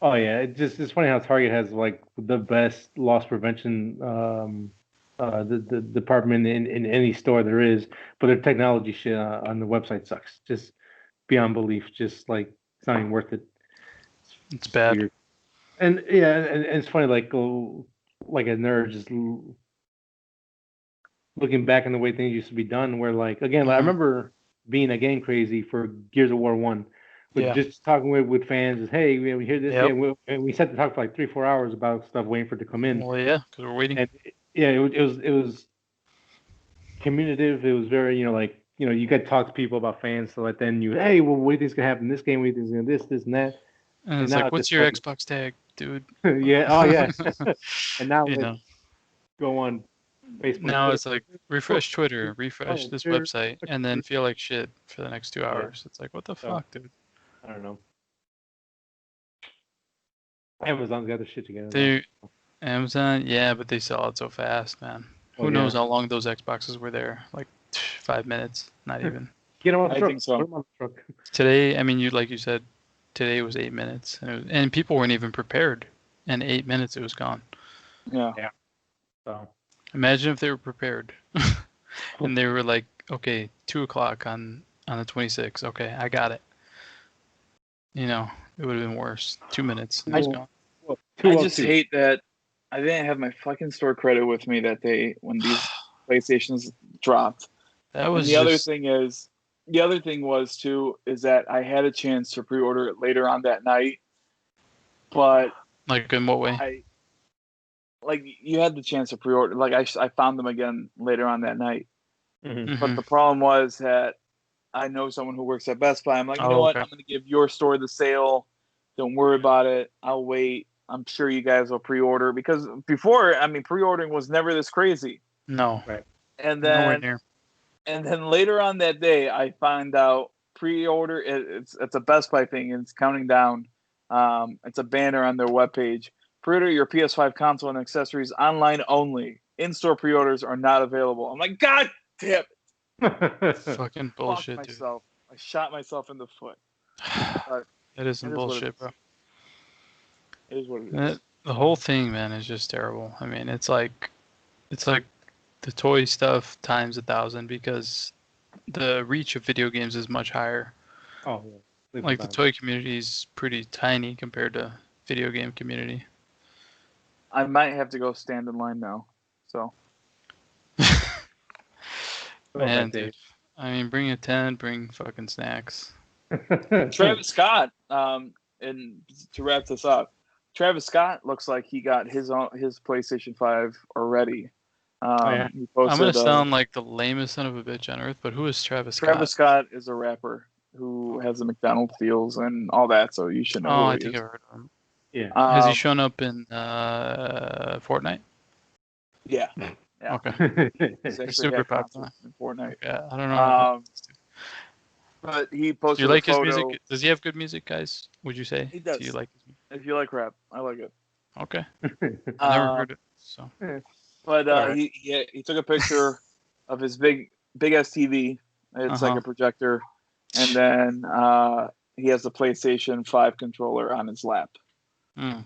Oh yeah, it's funny how Target has like the best loss prevention the department in any store there is, but their technology shit on the website sucks. Just beyond belief. Just like it's not even worth it. It's bad. Weird. And and it's funny like a nerd just looking back on the way things used to be done. Where like again, like, I remember being a game crazy for Gears of War 1. But just talking with fans is, hey, we hear this, and we sat to talk for like 3-4 hours about stuff, waiting for it to come in. Well, yeah, because we're waiting. And it was communicative. It was very, you got to talk to people about fans. So like then hey, well, what do you think's gonna happen in this game? What do you think's gonna this, and that? And it's like, what's your Xbox tag, dude? Yeah. Oh yeah. And now go on Facebook. Now it's like refresh Twitter, refresh this website, and then feel like shit for the next 2 hours. It's like, what the fuck, dude? I don't know. Amazon's got their shit together. Amazon, but they sell it so fast, man. Who knows how long those Xboxes were there? Like 5 minutes, not even. Get them on the truck. Think so. Put them on the truck. Today, I mean, like you said, today was 8 minutes, and people weren't even prepared. In 8 minutes, it was gone. Yeah. So imagine if they were prepared, and they were like, okay, 2:00 on the 26th. Okay, I got it. It would have been worse. 2 minutes. It was gone. I just hate that I didn't have my fucking store credit with me that day when these PlayStations dropped. That was the other thing was too is that I had a chance to pre-order it later on that night, but like in what way? You had the chance to pre-order. Like I found them again later on that night, Mm-hmm. but the problem was that I know someone who works at Best Buy. I'm like, you know what? I'm going to give your store the sale. Don't worry about it. I'll wait. I'm sure you guys will pre-order because before, I mean, pre-ordering was never this crazy. No. Right. And Nowhere then, near. and then later on that day, I find out pre-order. It's a Best Buy thing, and it's counting down. It's a banner on their webpage. Pre-order your PS5 console and accessories online only. In-store pre-orders are not available. I'm like, God damn it! Fucking bullshit, Fuck dude. myself. I shot myself in the foot. But That is some bullshit, bro. It is what it is. The whole thing, man, is just terrible. I mean, it's like the toy stuff times 1,000 because the reach of video games is much higher. Oh, yeah. Like the toy community is pretty tiny compared to video game community. I might have to go stand in line now. So. Man, dude. I mean, bring a tent, bring fucking snacks. Travis Scott, and to wrap this up, Travis Scott looks like he got his PlayStation 5 already. I'm gonna sound like the lamest son of a bitch on earth, but who is Travis Scott? Travis Scott is a rapper who has the McDonald's feels and all that, so you should know. Oh, I think I've heard of him. Yeah. Has he shown up in Fortnite? Yeah. Okay. He's super popular in Fortnite. Yeah, I don't know. But he posted. Do you like his music? Does he have good music, guys? Would you say? He does. Do you like his music? If you like rap, I like it. Okay. I never heard it. So. But he took a picture of his big ass TV. It's like a projector, and then he has the PlayStation 5 controller on his lap. Mm.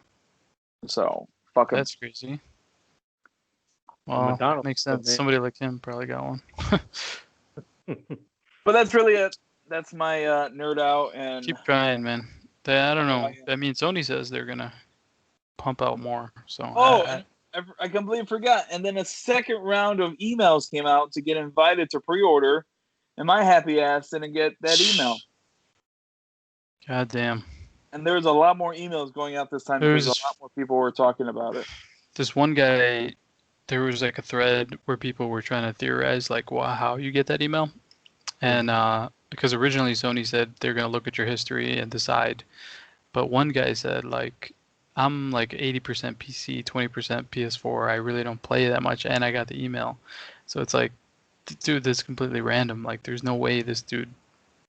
So fuck him. That's crazy. Well, makes sense. Somebody like him probably got one. But that's really it. That's my nerd out. And keep trying, man. I don't know. I mean, Sony says they're gonna pump out more. So. I completely forgot. And then a second round of emails came out to get invited to pre-order, and my happy ass didn't get that email. God damn. And there was a lot more emails going out this time because a lot more people were talking about it. This one guy, there was like a thread where people were trying to theorize like, wow, how you get that email. And because originally Sony said they're going to look at your history and decide. But one guy said like, I'm like 80% PC, 20% PS4. I really don't play that much. And I got the email. So it's like, dude, this is completely random. Like, there's no way this dude,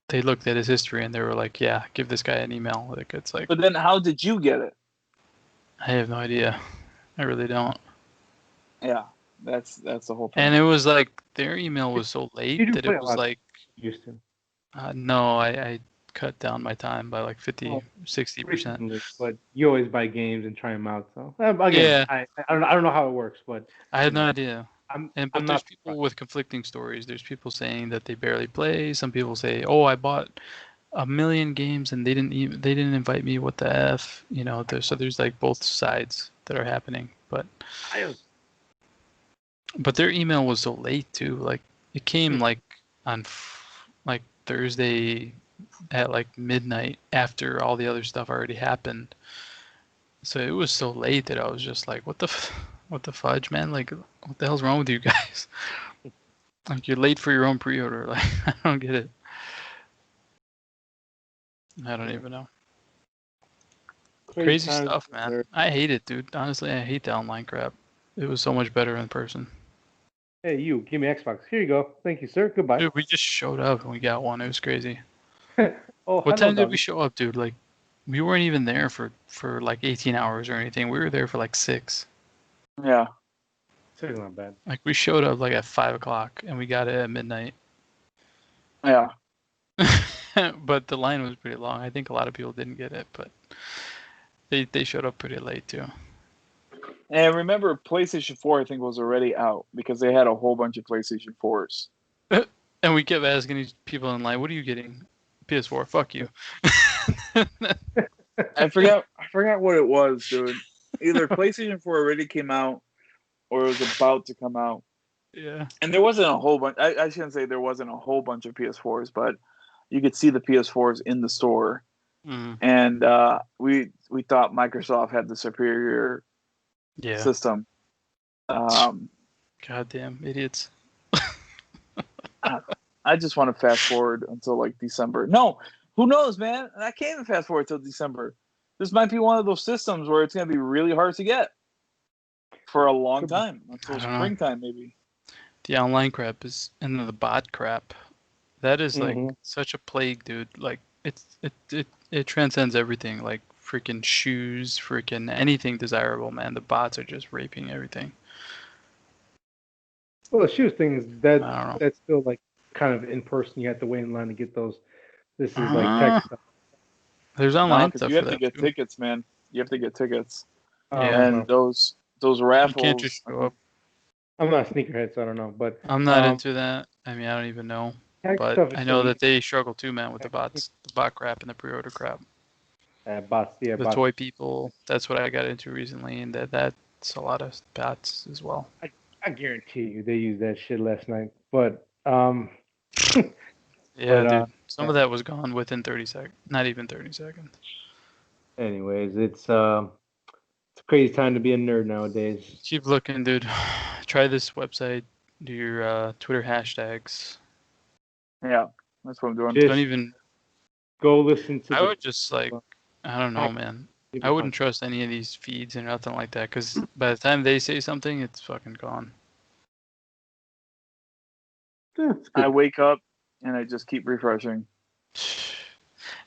they looked at his history and they were like, yeah, give this guy an email. Like, it's like. But then how did you get it? I have no idea. I really don't. Yeah, that's the whole thing. And it was like, their email was so late that it was like. Used to. No, I cut down my time by like 60%. But you always buy games and try them out. So again, yeah. I don't know how it works, but I had no idea. But there's people with conflicting stories. There's people saying that they barely play. Some people say, "Oh, I bought 1 million games and they didn't invite me. What the f?" You know. There's like both sides that are happening. But their email was so late too. Like it came like on like Thursday at like midnight after all the other stuff already happened. So it was so late that I was just like, what the fudge, man? Like, what the hell's wrong with you guys? Like, you're late for your own pre-order. Like, I don't get it. I don't even know. Crazy stuff, man. I hate it, dude. Honestly, I hate the online crap. It was so much better in person. Hey, you, give me Xbox. Here you go. Thank you, sir. Goodbye. Dude, we just showed up and we got one. It was crazy. What time did we show up, dude? Like, we weren't even there for like 18 hours or anything. We were there for like 6. Yeah. It's not bad. Like, we showed up like at 5 o'clock and we got it at midnight. Yeah. But the line was pretty long. I think a lot of people didn't get it, but they showed up pretty late too. And remember, PlayStation 4, I think, was already out because they had a whole bunch of PlayStation 4s. And we kept asking these people in line, what are you getting? PS4, fuck you. I forgot what it was, dude. Either PlayStation 4 already came out or it was about to come out. Yeah. And there wasn't a whole bunch. I shouldn't say there wasn't a whole bunch of PS4s, but you could see the PS4s in the store. Mm. And we thought Microsoft had the superior system. Goddamn idiots. I just want to fast forward until like December. No, who knows, man? I can't even fast forward till December. this might be one of those systems where it's going to be really hard to get for a long time until springtime, maybe. The online crap is, and the bot crap. That is like such a plague, dude. Like it transcends everything. Like freaking shoes, freaking anything desirable, man. The bots are just raping everything. Well, the shoes things that's still like kind of in person. You have to wait in line to get those. This is like tech stuff. There's online stuff. You have to get tickets, man. You have to get tickets. Yeah. And those raffles. You can't just show up. I'm not a sneakerhead, so I don't know. But I'm not into that. I mean, I don't even know. But I know that they struggle too, man, with the bots, the bot crap and the pre-order crap. Bots, yeah. The toy people. That's what I got into recently, and that's a lot of bots as well. I guarantee you they used that shit last night. But yeah, dude. Some of that was gone within 30 seconds. Not even 30 seconds. Anyways, it's a crazy time to be a nerd nowadays. Keep looking, dude. Try this website. Do your Twitter hashtags. Yeah, that's what I'm doing. Don't even go listen to. I would just like, I don't know, man. I wouldn't trust any of these feeds or nothing like that, because by the time they say something, it's fucking gone. I wake up and I just keep refreshing.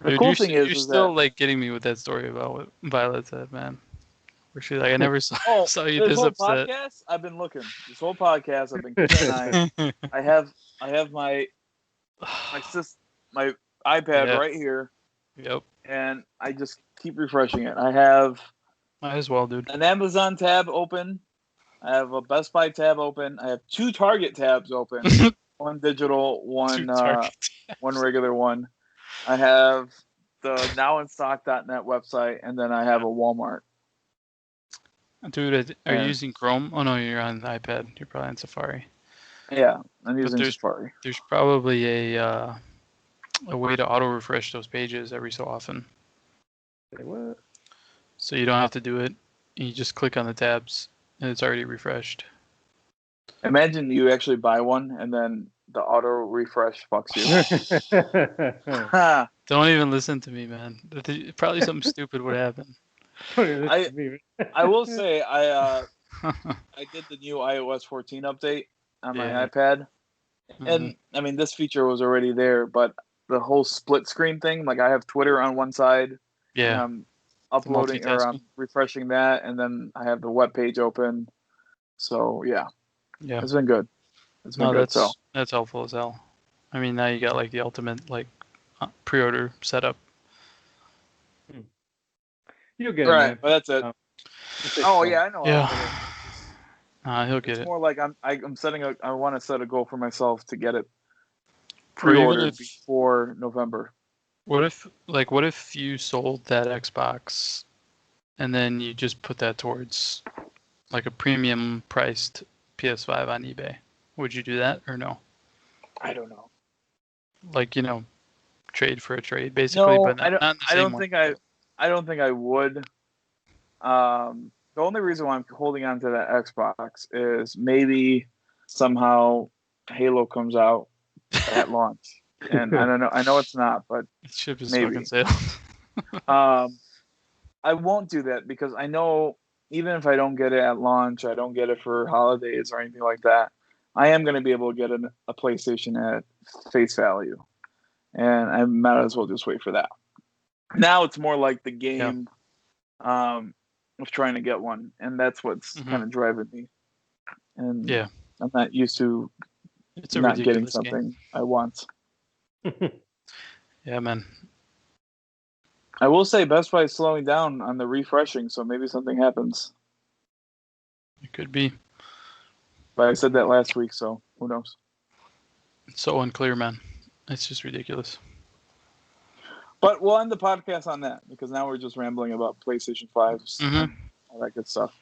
The cool thing is, you're still like getting me with that story about what Violet said, man. Where she's like, I never saw you this upset. Podcast, I've been looking. This whole podcast, I've been keeping an eye. I have my iPad right here. Yep. And I just keep refreshing it. I have might as well, dude. An Amazon tab open. I have a Best Buy tab open. I have 2 Target tabs open. One digital, one regular one. I have the nowinstock.net website, and then I have a Walmart. Dude, are you using Chrome? Oh no, you're on the iPad. You're probably on Safari. Yeah, I'm using Safari. There's probably a way to auto refresh those pages every so often. Say what? So you don't have to do it. You just click on the tabs, and it's already refreshed. Imagine you actually buy one, and then the auto refresh fucks you. Don't even listen to me, man. Probably something stupid would happen. I will say I did the new iOS 14 update on my iPad, and I mean this feature was already there, but the whole split screen thing, like I have Twitter on one side, and I'm uploading or I'm refreshing that, and then I have the web page open. So yeah, it's been good. It's been good. That's helpful as hell. I mean, now you got like the ultimate like pre-order setup. You'll get it, right, man. But that's it. Yeah, I know. Yeah. He'll get it. It's more like I'm setting I want to set a goal for myself to get it pre-ordered before November. What if you sold that Xbox and then you just put that towards like a premium priced PS5 on eBay? Would you do that or no? I don't know. Like, trade for a trade basically, but not the same I don't think I would. The only reason why I'm holding on to that Xbox is maybe somehow Halo comes out at launch. And I don't know. I know it's not, but the ship is maybe. fucking sailed. I won't do that because I know even if I don't get it at launch, I don't get it for holidays or anything like that, I am going to be able to get a PlayStation at face value. And I might as well just wait for that. Now it's more like the game of trying to get one. And that's what's kind of driving me. And I'm not used to not getting something I want. Yeah, man. I will say Best Buy is slowing down on the refreshing, so maybe something happens. It could be. But I said that last week, so who knows? It's so unclear, man. It's just ridiculous. But we'll end the podcast on that because now we're just rambling about PlayStation 5s and all that good stuff.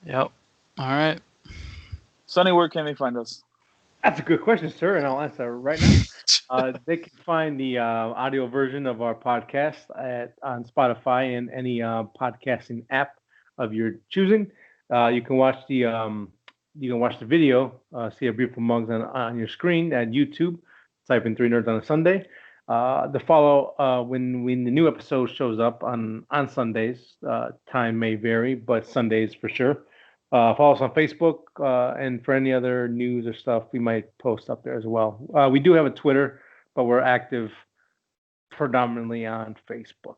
Yep. All right. Sonny, where can they find us? That's a good question, sir, and I'll answer right now. They can find the audio version of our podcast on Spotify and any podcasting app of your choosing. You can watch the video, see a beautiful mugs on your screen at YouTube. Type in 3 Nerds on a Sunday. The follow when the new episode shows up on Sundays. Time may vary, but Sundays for sure. Follow us on Facebook, and for any other news or stuff, we might post up there as well. We do have a Twitter, but we're active predominantly on Facebook.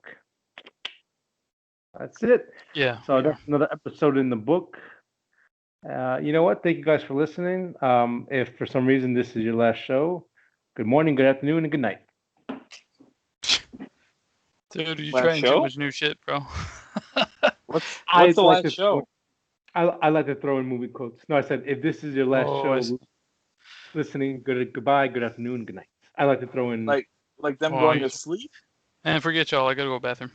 That's it. Yeah. So that's another episode in the book. You know what? Thank you guys for listening. If for some reason this is your last show, good morning, good afternoon, and good night. Dude, are you trying too much new shit, bro? What's the last show? I like to throw in movie quotes. No, I said if this is your last show, listening, goodbye, good afternoon, good night. I like to throw in like them going to sleep. And forget y'all, I gotta go to the bathroom.